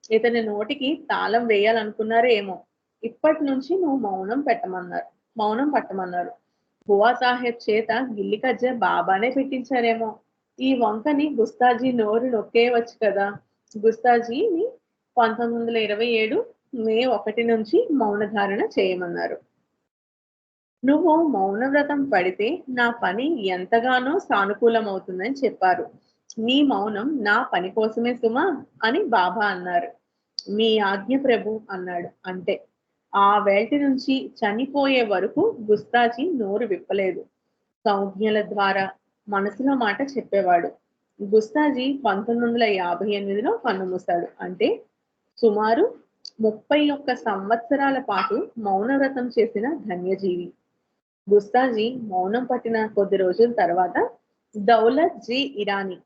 ఇతని నోటికి తాళం వేయాలనుకున్నారో ఏమో. ఇప్పటి నుంచి నువ్వు మౌనం పట్టమన్నారు. బువా సాహెబ్ చేత గిల్లి కజ్జ బాబానే పెట్టించారేమో. ఈ వంకని గుస్తాజీ నోరు నొక్కేయవచ్చు కదా. గుస్తాజీని 1927 మే 1 నుంచి మౌన ధారణ చేయమన్నారు. నువ్వు మౌన వ్రతం పడితే నా పని ఎంతగానో సానుకూలమవుతుందని చెప్పారు. నీ మౌనం నా పని కోసమే సుమా అని బాబా అన్నారు. మీ ఆజ్ఞ ప్రభు అన్నాడు. అంతే. ఆ వేల్టి నుంచి చనిపోయే వరకు గుస్తాజీ నోరు విప్పలేదు. సంజ్ఞల ద్వారా మనసులో మాట చెప్పేవాడు. గుస్తాజీ 1958లో కన్నుమూశాడు. అంటే సుమారు 31 సంవత్సరాల పాటు మౌనవ్రతం చేసిన ధన్యజీవి. గుస్తాజీ మౌనం పట్టిన కొద్ది రోజుల తర్వాత దౌలత్ జీ ఇరానీ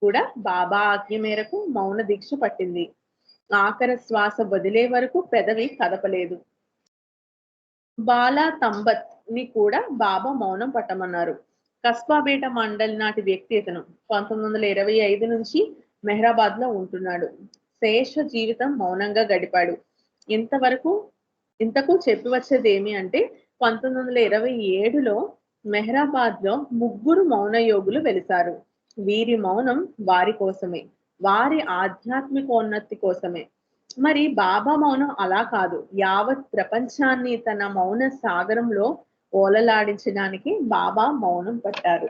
కూడా బాబా ఆజ్ఞ మేరకు మౌన దీక్ష పట్టింది. ఆఖరి శ్వాస వదిలే వరకు పెదవి కదపలేదు. బాలా తంబత్ ని కూడా బాబా మౌనం పట్టమన్నారు. కస్బాబేట మండల్ నాటి వ్యక్తి ఇతను. 1925 నుంచి మెహరాబాద్ లో ఉంటున్నాడు. శేష జీవితం మౌనంగా గడిపాడు. ఇంతకు చెప్పి వచ్చేది ఏమి అంటే 1927లో మెహరాబాద్ లో 3 మౌన యోగులు వెలిశారు. వీరి మౌనం వారి కోసమే, వారి ఆధ్యాత్మికోన్నతి కోసమే. మరి బాబా మౌనం అలా కాదు. యావత్ ప్రపంచాన్ని తన మౌన సాగరంలో ఓలలాడించడానికి బాబా మౌనం పట్టారు.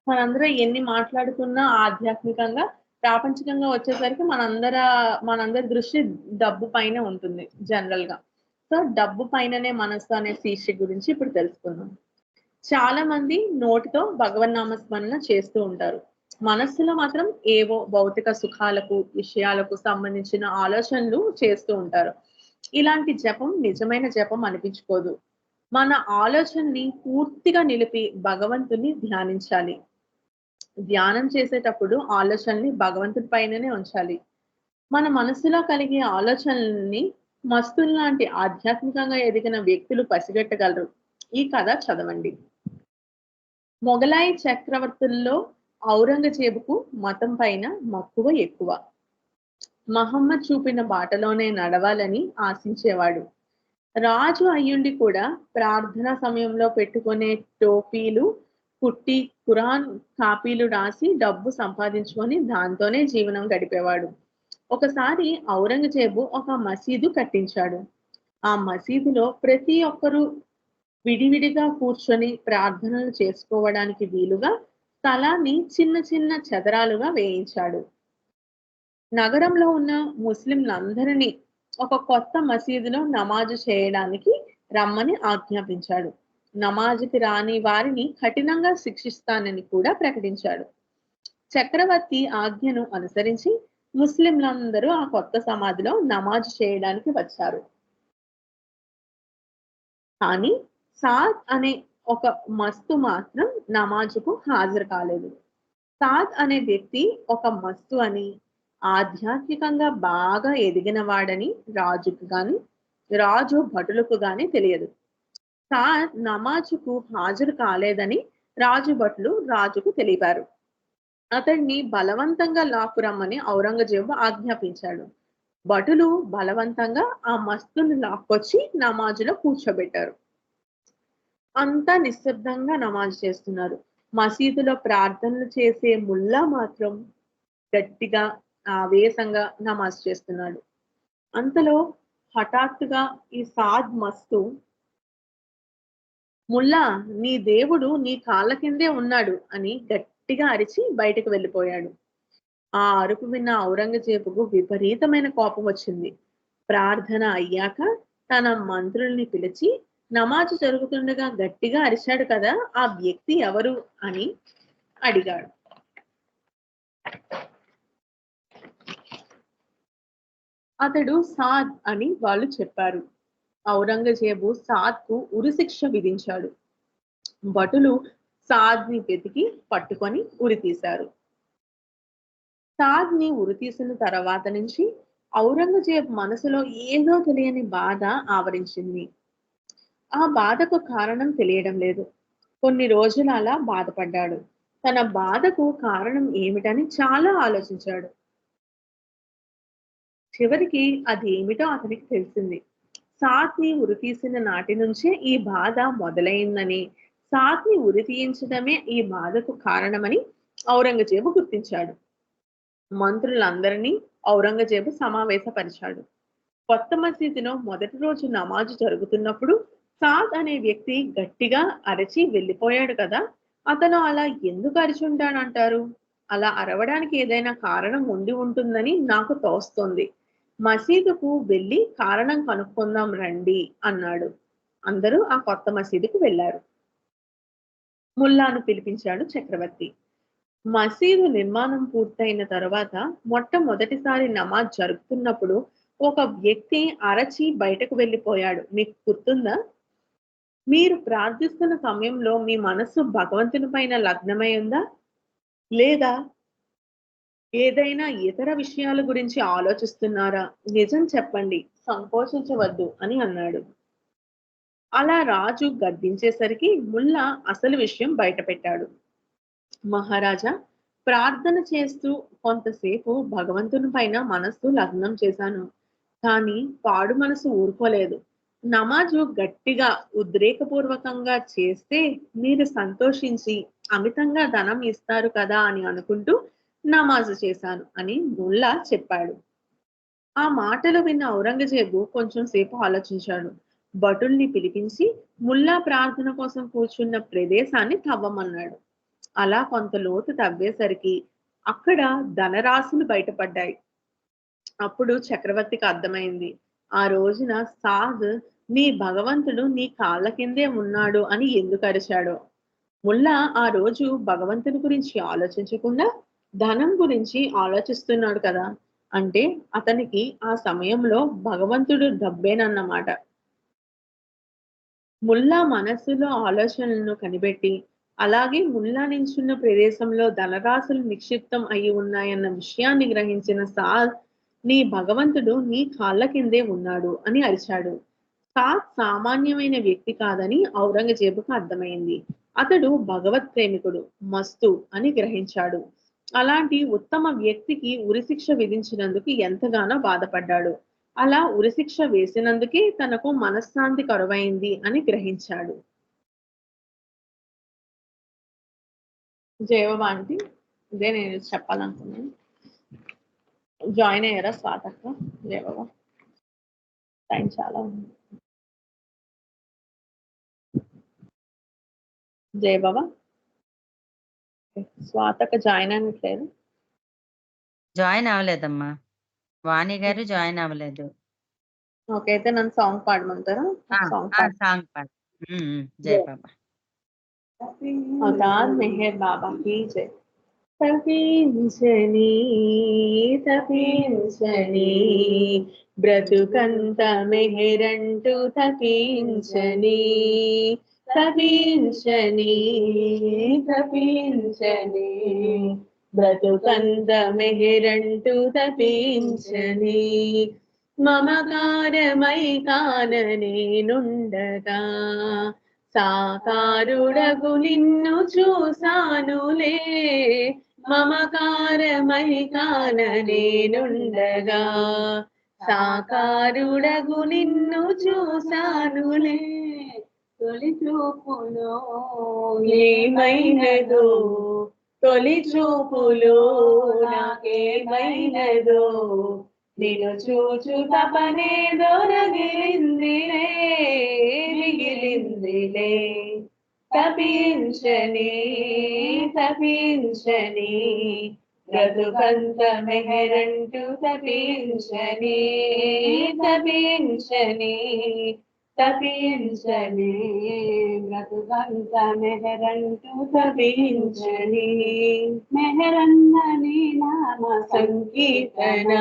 మనందరం ఎన్ని మాట్లాడుకున్నా ఆధ్యాత్మికంగా ప్రాపంచికంగా వచ్చేసరికి మనందరి దృష్టి డబ్బు పైన ఉంటుంది జనరల్ గా. సో డబ్బు పైననే మనసు అనే శీర్షిక గురించి ఇప్పుడు తెలుసుకుందాం. చాలా మంది నోటితో భగవన్నామ స్మరణ చేస్తూ ఉంటారు. మనస్సులో మాత్రం ఏవో భౌతిక సుఖాలకు విషయాలకు సంబంధించిన ఆలోచనలు చేస్తూ ఉంటారు. ఇలాంటి జపం నిజమైన జపం అనిపించుకోదు. మన ఆలోచనని పూర్తిగా నిలిపి భగవంతుని ధ్యానించాలి. ధ్యానం చేసేటప్పుడు ఆలోచనల్ని భగవంతుడి పైననే ఉంచాలి. మన మనసులో కలిగే ఆలోచనల్ని మస్తుల్ లాంటి ఆధ్యాత్మికంగా ఎదిగిన వ్యక్తులు పసిగట్టగలరు. ఈ కథ చదవండి. మొఘలాయి చక్రవర్తుల్లో ఔరంగజేబుకు మతం పైన మక్కువ ఎక్కువ. మహమ్మద్ చూపిన బాటలోనే నడవాలని ఆశించేవాడు. రాజు అయ్యుండి కూడా ప్రార్థనా సమయంలో పెట్టుకునే టోపీలు కుట్టి ఖురాన్ కాపీలు రాసి డబ్బు సంపాదించుకొని దాంతోనే జీవనం గడిపేవాడు. ఒకసారి ఔరంగజేబు ఒక మసీదు కట్టించాడు. ఆ మసీదులో ప్రతి ఒక్కరూ విడివిడిగా కూర్చొని ప్రార్థనలు చేసుకోవడానికి వీలుగా స్థలాన్ని చిన్న చిన్న చదరాలుగా వేయించాడు. నగరంలో ఉన్న ముస్లింలందరినీ ఒక కొత్త మసీదులో నమాజు చేయడానికి రమ్మని ఆజ్ఞాపించాడు. నమాజుకి రాని వారిని కఠినంగా శిక్షిస్తానని కూడా ప్రకటించాడు. చక్రవర్తి ఆజ్ఞను అనుసరించి ముస్లింలందరూ ఆ కొత్త సమాధిలో నమాజు చేయడానికి వచ్చారు. కానీ సాద్ అనే ఒక మస్తు మాత్రం నమాజుకు హాజరు కాలేదు. సాద్ అనే వ్యక్తి ఒక మస్తు అని, ఆధ్యాత్మికంగా బాగా ఎదిగిన వాడని రాజుకు గాని రాజు భటులకు గాని తెలియదు. సాద్ నమాజుకు హాజరు కాలేదని రాజు భటులు రాజుకు తెలిపారు. అతడిని బలవంతంగా లాక్కురమ్మని ఔరంగజేబు ఆజ్ఞాపించాడు. భటులు బలవంతంగా ఆ మస్తుని లాక్కొచ్చి నమాజులో కూర్చోబెట్టారు. అంతా నిశ్శబ్దంగా నమాజు చేస్తున్నారు. మసీదులో ప్రార్థనలు చేసే ముల్లా మాత్రం గట్టిగా ఆవేశంగా నమాజ్ చేస్తున్నాడు. అంతలో హఠాత్తుగా ఈ సాద్ మస్తు, ముల్లా, నీ దేవుడు నీ కాళ్ళ కిందే ఉన్నాడు అని గట్టిగా అరిచి బయటకు వెళ్ళిపోయాడు. ఆ అరుపు విన్న ఔరంగజేబుకు విపరీతమైన కోపం వచ్చింది. ప్రార్థన అయ్యాక తన మంత్రుల్ని పిలిచి, నమాజు జరుగుతుండగా గట్టిగా అరిచాడు కదా, ఆ వ్యక్తి ఎవరు అని అడిగాడు. అతడు సాద్ అని వాళ్ళు చెప్పారు. ఔరంగజేబు సాద్కు ఉరిశిక్ష విధించాడు. భటులు సాద్ని వెతికి పట్టుకొని ఉరి తీశారు. సాద్ని ఉరి తీసిన తర్వాత నుంచి ఔరంగజేబ్ మనసులో ఏదో తెలియని బాధ ఆవరించింది. ఆ బాధకు కారణం తెలియడం లేదు. కొన్ని రోజులు అలా బాధపడ్డాడు. తన బాధకు కారణం ఏమిటని చాలా ఆలోచించాడు. చివరికి అది ఏమిటో అతనికి తెలిసింది. సాత్ని ఉరితీసిన నాటి నుంచే ఈ బాధ మొదలైందని, సాత్ని ఉరితీయించడమే ఈ బాధకు కారణమని ఔరంగజేబు గుర్తించాడు. మంత్రులందరినీ ఔరంగజేబు సమావేశపరిచాడు. కొత్త మసీదులో మొదటి రోజు నమాజు జరుగుతున్నప్పుడు సాద్ అనే వ్యక్తి గట్టిగా అరచి వెళ్ళిపోయాడు కదా, అతను అలా ఎందుకు అరిచి ఉంటాడంటారు? అలా అరవడానికి ఏదైనా కారణం ఉండి ఉంటుందని నాకు తోస్తోంది. మసీదుకు వెళ్ళి కారణం కనుక్కుందాం రండి అన్నాడు. అందరూ ఆ కొత్త మసీదుకు వెళ్లారు. ముల్లాను పిలిపించాడు చక్రవర్తి. మసీదు నిర్మాణం పూర్తయిన తర్వాత మొట్టమొదటిసారి నమాజ్ జరుగుతున్నప్పుడు ఒక వ్యక్తి అరచి బయటకు వెళ్ళిపోయాడు. మీకు గుర్తుందా? మీరు ప్రార్థిస్తున్న సమయంలో మీ మనస్సు భగవంతుని పైన లగ్నమై ఉందా, లేదా ఏదైనా ఇతర విషయాల గురించి ఆలోచిస్తున్నారా? నిజం చెప్పండి, సంకోచించవద్దు అని అన్నాడు. అలా రాజు గద్దించేసరికి ముల్లా అసలు విషయం బయటపెట్టాడు. మహారాజా, ప్రార్థన చేస్తూ కొంతసేపు భగవంతుని పైన మనస్సు లగ్నం చేశాను, కానీ పాడు మనసు ఊరుకోలేదు. నమాజు గట్టిగా ఉద్రేకపూర్వకంగా చేస్తే మీరు సంతోషించి అమితంగా ధనం ఇస్తారు కదా అని అనుకుంటూ నమాజు చేశాను అని ముల్లా చెప్పాడు. ఆ మాటలు విన్న ఔరంగజేబు కొంచెం సేపు ఆలోచించాడు. భటుల్ని పిలిపించి ముల్లా ప్రార్థన కోసం కూర్చున్న ప్రదేశాన్ని తవ్వమన్నాడు. అలా కొంత లోతు తవ్వేసరికి అక్కడ ధనరాశులు బయటపడ్డాయి. అప్పుడు చక్రవర్తికి అర్థమైంది. ఆ రోజున సాద్ నీ భగవంతుడు నీ కాళ్ళ కిందే ఉన్నాడు అని ఎందుకు అరిచాడో. ముల్లా ఆ రోజు భగవంతుని గురించి ఆలోచించకుండా ధనం గురించి ఆలోచిస్తున్నాడు కదా, అంటే అతనికి ఆ సమయంలో భగవంతుడు డబ్బేనన్నమాట. ముల్లా మనస్సులో ఆలోచనలను కనిపెట్టి, అలాగే ముల్లా నించున్న ప్రదేశంలో ధనరాశులు నిక్షిప్తం అయి ఉన్నాయన్న విషయాన్ని గ్రహించిన సాద్ నీ భగవంతుడు నీ కాళ్ళ కిందే ఉన్నాడు అని అరిచాడు. సాద్ సామాన్యమైన వ్యక్తి కాదని ఔరంగజేబుకు అర్థమైంది. అతడు భగవత్ ప్రేమికుడు, మస్తు అని గ్రహించాడు. అలాంటి ఉత్తమ వ్యక్తికి ఉరిశిక్ష విధించినందుకు ఎంతగానో బాధపడ్డాడు. అలా ఉరిశిక్ష వేసినందుకే తనకు మనశ్శాంతి కరువైంది అని గ్రహించాడు. జయబాబా ఆంటీ, ఇదే నేను చెప్పాలనుకున్నాను. జాయిన్ అయ్యారా స్వాతక్క? జయబాబా టైం చాలా ఉంది. జయబాబా స్వాతక్క జాయిన్ అయినట్లేదు. జాయిన్ అవ్వలేదమ్మా. వాణి గారు జాయిన్ అవ్వలేదు. ఓకే, అయితే నన్ను సాంగ్ పాడమంటారా? సాంగ్ సాంగ్ పాడు. జై బాబా. అవతార్ మెహర్ బాబా की जय. తపించని తపించని బ్రతుకంత మెహరంటూ తపించని తపించని తపించని బ్రతుకంత మెహరంటూ తపించని మమకారమై కాన నేనుండగా సాకారుడగు నిన్ను చూసానులే. మమకారమై కాన నేనుండగా సాకారుడగు నిన్ను చూసానులే. తొలి చూపులో ఏమైనదో, తొలి చూపులో నాకేమైనదో, నిన్ను చూచు తపనే దొరగిలిందిలే మిగిలిందిలే. తపించని తపించని బ్రతుకంత మెహరంటూ తపించని తపించని తపించని బ్రతుకంత మెహరంటూ తపించని. మెహరన్నని నామ సంకీర్తన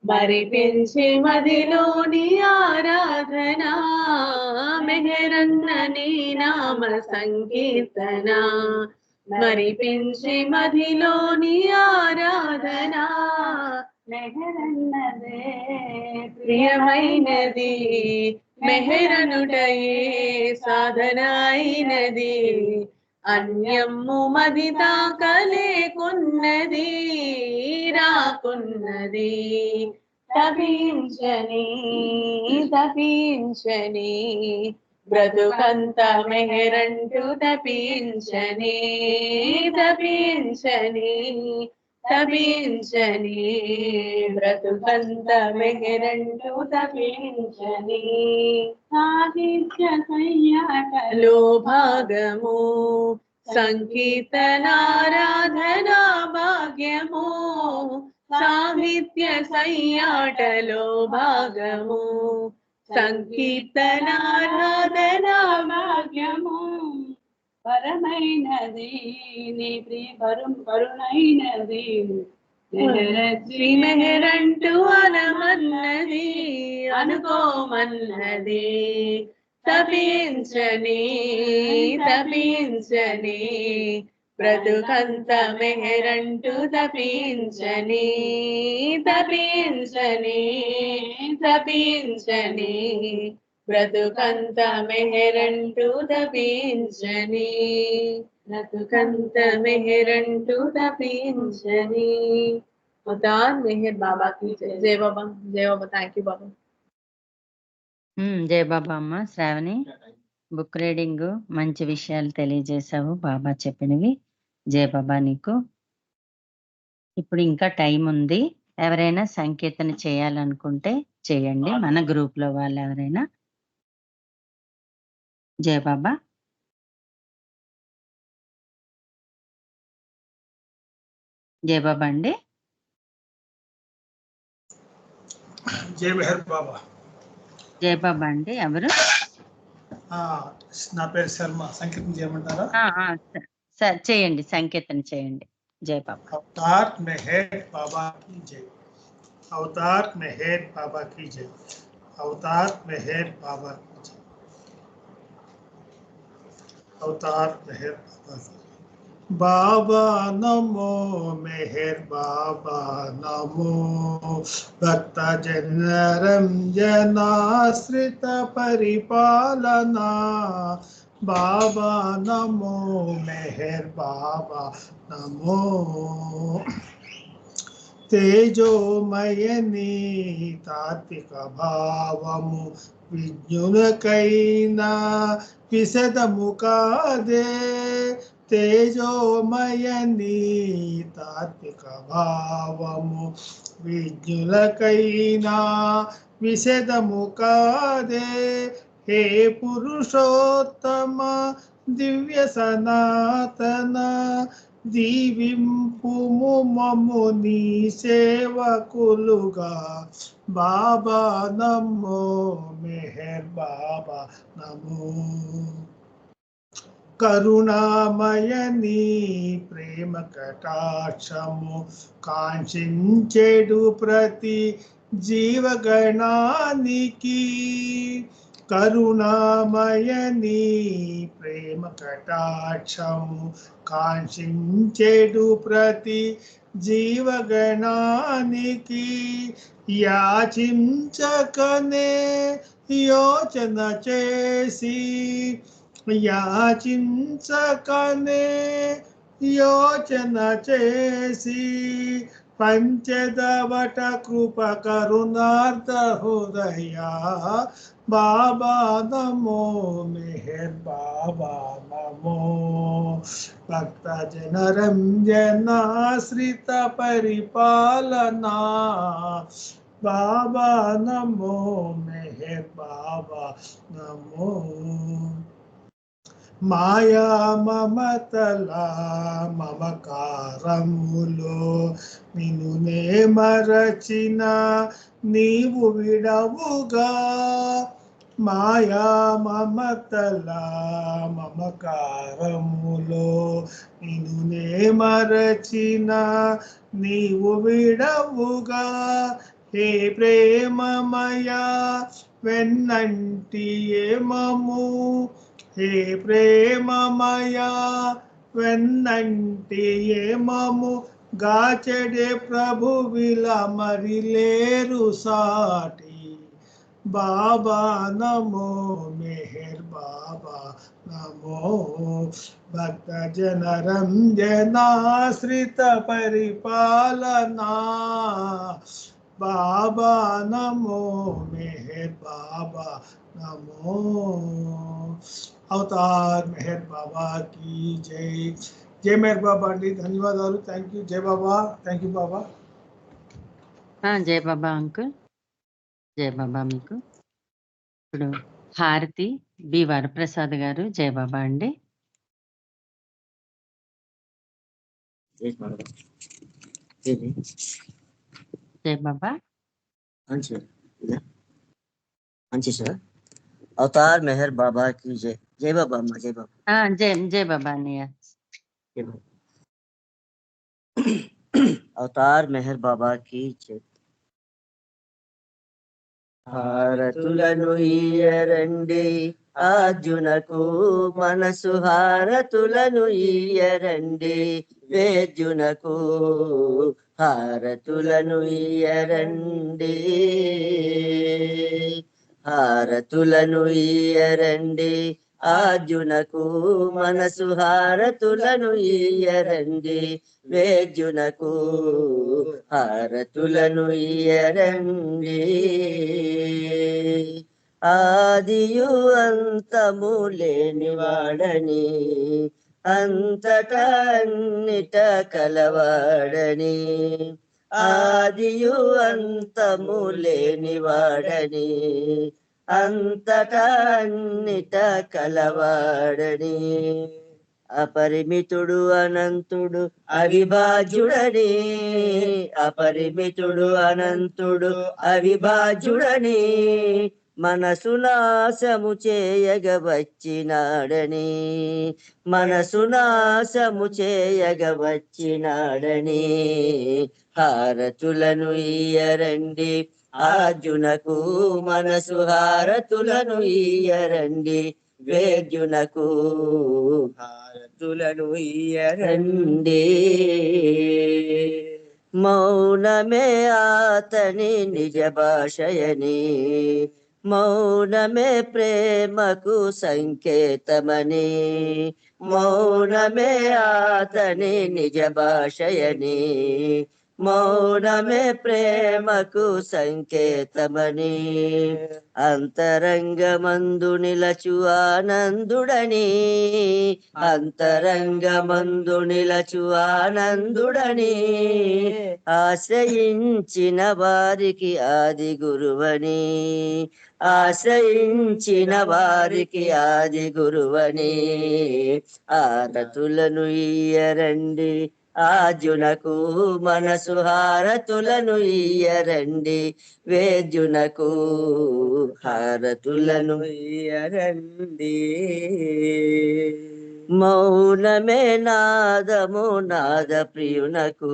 మరిపించి మదిలోని ఆరాధన. మెహరన్నని నామ సంకీర్తన మరిపించి మదిలోని ఆరాధన. మెహరన్నదే ప్రియమైనది, మెహరనుటయే సాధన అయినది. అన్యము మది తాకలేకున్నది రాకున్నది. తపించని తపించని బ్రతుకంత మెహరంటూ తపించని తపించని తపించని బ్రతుకంత మెహరంటూ తపించని సాహిత్య సయ్యాటలో భాగము సంకీర్తనారాధనా భాగ్యము సాహిత్య సయ్యాటలో భాగము సంకీర్తనారాధనా భాగ్యము పరమైనది నీ పరుణైనది శ్రీ మెహరంటూ అనమన్నది అనుకోమన్నది తపించని తపించని బ్రతుకంత మెహరంటూ తపించని తపించని తపించని బ్రతుకంత మెహరంటూ తపించని బ్రతుకంత మెహరంటూ తపించని అవతార్ మెహర్ బాబా की जय जय बाबा థ్యాంక్ యూ బాబా జయ బాబా అమ్మ. శ్రావణి, బుక్ రీడింగ్ మంచి విషయాలు తెలియజేశావు బాబా చెప్పినవి. జయ బాబా నీకు. ఇప్పుడు ఇంకా టైం ఉంది. ఎవరైనా సంకీర్తన చేయాలనుకుంటే చేయండి, మన గ్రూప్ లో వాళ్ళు ఎవరైనా. జయ బాబా. జయ బాబా అండి. జై మెహర్ బాబా. జయ బాబా అండి. ఎవరు? నా పేరు శర్మ. సంకీర్తన చేయమంటారా? సార్ చేయండి, సంకీర్తన చేయండి. జయ బాబా. అవతార్ మెహర్ బాబా की जय. అవతార్ మెహర్ బాబా की जय. అవతార్ మెహర్ బాబా की जय. అవతార్ మెహర్ బాబా की जय. బాబా నమో మెహర్ బాబా నమో భక్త జన రంజనాశ్రిత పరిపాలనా బాబా నమో మెహర్ బాబా నమో తేజోమయని తాత్విక భావము విజ్ఞులకైనా విశదము కాదే తేజోమయని తాత్విక భావము విజ్ఞులకైనా విశదము కాదే హే పురుషోత్తమ దివ్య సనాతన దీవింపుము మమ్ము నీ సేవకులుగా బాబా నమో మెహర్ బాబా నమో కరుణామయని ప్రేమ కటాక్షము కాంక్షించెడు ప్రతి జీవగణానికి కరుణామయని ప్రేమ కటాక్షము కాంక్షించెడు ప్రతి జీవగణానికి యాచించకనే యోచన చేసి యాచించకనే యోచన చేసి పంచదవట కృప కరుణార్థ హృదయ బాబా నమో మెహర్ బాబా నమో భక్త జన రంజనాశ్రిత పరిపాలనా బాబా నమో మెహర్ బాబా నమో మాయా మమతల మమకారములో నిన్నునే మరచిన నీవు విడవుగా మాయా మమతల మమకారములో నిన్నునే మరచిన నీవు విడవుగా హే ప్రేమమయా వెన్నంటి ఏమము హే ప్రేమమయా వెన్నంటి ఏమము గాచెడే ప్రభు విల మరి లేరు సాటి బాబా నమో మెహర్ బాబా నమో భక్త జన రంజనాశ్రిత పరిపాలనా बाबा नमो मेहर बाबा नमो। अवतार मेहर बाबा की जय। जय मेहर बाबा అండి, ధన్యవాదాలు. Thank you. జై బాబా. థ్యాంక్ యూ బాబా. జై బాబా అంకుల్. జై బాబా మీకు. ఇప్పుడు హారతి బి వరప్రసాద్ గారు. జై బాబా అండి. జై బాబా. अवतार मेहर बाबा की जय। जय बाबा अम्मा, जय बाबा। జై బాబా అన్నయ్య. जय बाबा। अवतार मेहर बाबा की जय। హారతులను ఇయ్యరండి అర్జునకు మనసు, హారతులను ఇయ్యరండి వేద్యునకు, హారతులను ఇయ్యరండి, హారతులను ఇయ్యరండి అర్జునకు మనసు, హారతులను ఇయ్యరండి వేద్యునకు, హారతులను ఇయ్యరండి. ఆదియు అంతము లేనివాడని, అంతటా అన్నిట కలవాడని, ఆదియు అంతము లేనివాడని, అంతటా అన్నిట కలవాడని, అపరిమితుడు అనంతుడు అవిభాజ్యుడని, అపరిమితుడు అనంతుడు అవిభాజ్యుడని, మనసు నాశము చేయగ వచ్చినాడని, మనసు నాశము చేయగ వచ్చినాడని, హారతులను ఇయ్యరండి అర్జునకు మనసు, హారతులను ఇయ్యరండి వేద్యునకు, హారతులను ఇయ్యరండి. మౌనమే అతని నిజ భాషయని, మౌనమే ప్రేమకు సంకేతమని, మౌనమే అతని నిజ భాషయని, మౌనమే ప్రేమకు సంకేతమని, అంతరంగమందు నిలచు ఆనందుడని, అంతరంగమందు నిలచు ఆనందుడని, ఆశ్రయించిన వారికి ఆది గురువని, ఆశ్రయించిన వారికి ఆది గురువని, హారతులను ఇయ్యరండి అర్జునకు మనసు, హారతులను ఇయ్యరండి వేద్యునకు, హారతులను ఇయ్యరండి. మౌనమే నాదము నాద ప్రియునకు,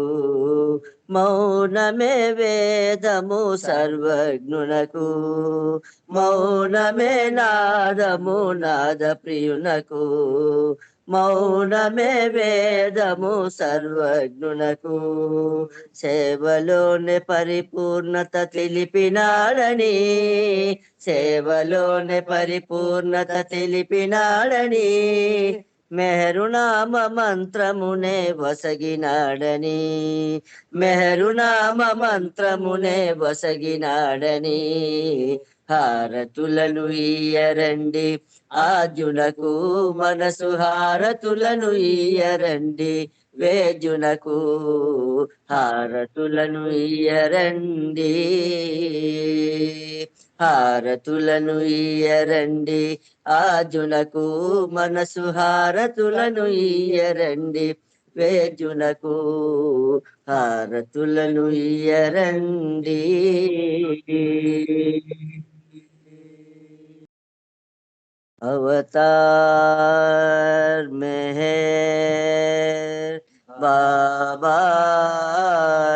మౌనమే వేదము సర్వజ్ఞునకు, మౌనమే నాదము నాద ప్రియునకు, మౌనమే వేదము సర్వజ్ఞునకు, సేవలోనే పరిపూర్ణత తెలిపినాడని, సేవలోనే పరిపూర్ణత తెలిపినాడని, మెహరునామ మంత్రమునే వసగినాడని, మెహరునామ మంత్రమునే వసగినాడని, హారతులను ఇయ్యరండి అర్జునకు మనసు, హారతులను ఇయ్యరండి వేద్యునకు, హారతులను ఇయ్యరండి, హారతులను ఇయ్యరండి అర్జునకు మనసు, హారతులను ఇయ్యరండి వేద్యునకు, హారతులను ఇయ్యరండి. अवतार मेहर बाबा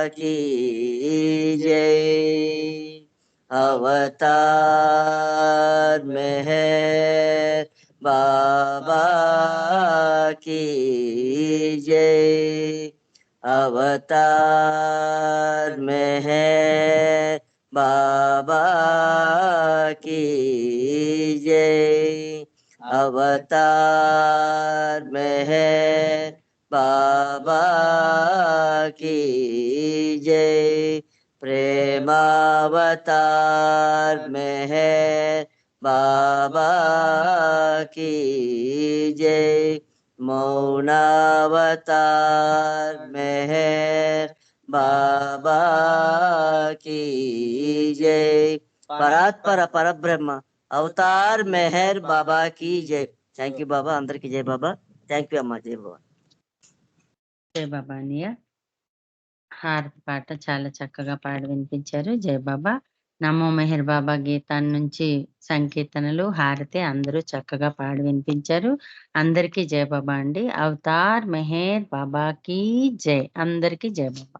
की जय। अवतार मेहर बाबा की जय। अवतार मेहर बाबा की जय। अवतार मेहर बाबा की जय। प्रेमावतार मेहर बाबा की जय। मौनावतार मेहर बाबा की जय। परात्पर परब्रह्म అవతార్ మెహర్ బాబా की जय। థ్యాంక్ యూ బాబా, అందరికి జై బాబా। థ్యాంక్ యూ అమ్మా, జై బాబా। జై బాబా అన్నయ్య, హారతి పాట చాలా చక్కగా పాడి వినిపించారు। జై బాబా। నమో మెహర్ బాబా గీతాన్ని నుంచి సంకీర్తనలు, హారతి అందరూ చక్కగా పాడి వినిపించారు। అందరికీ జై బాబా అండి। అవతార్ మెహర్ బాబా కీ జై। అందరికీ జై బాబా।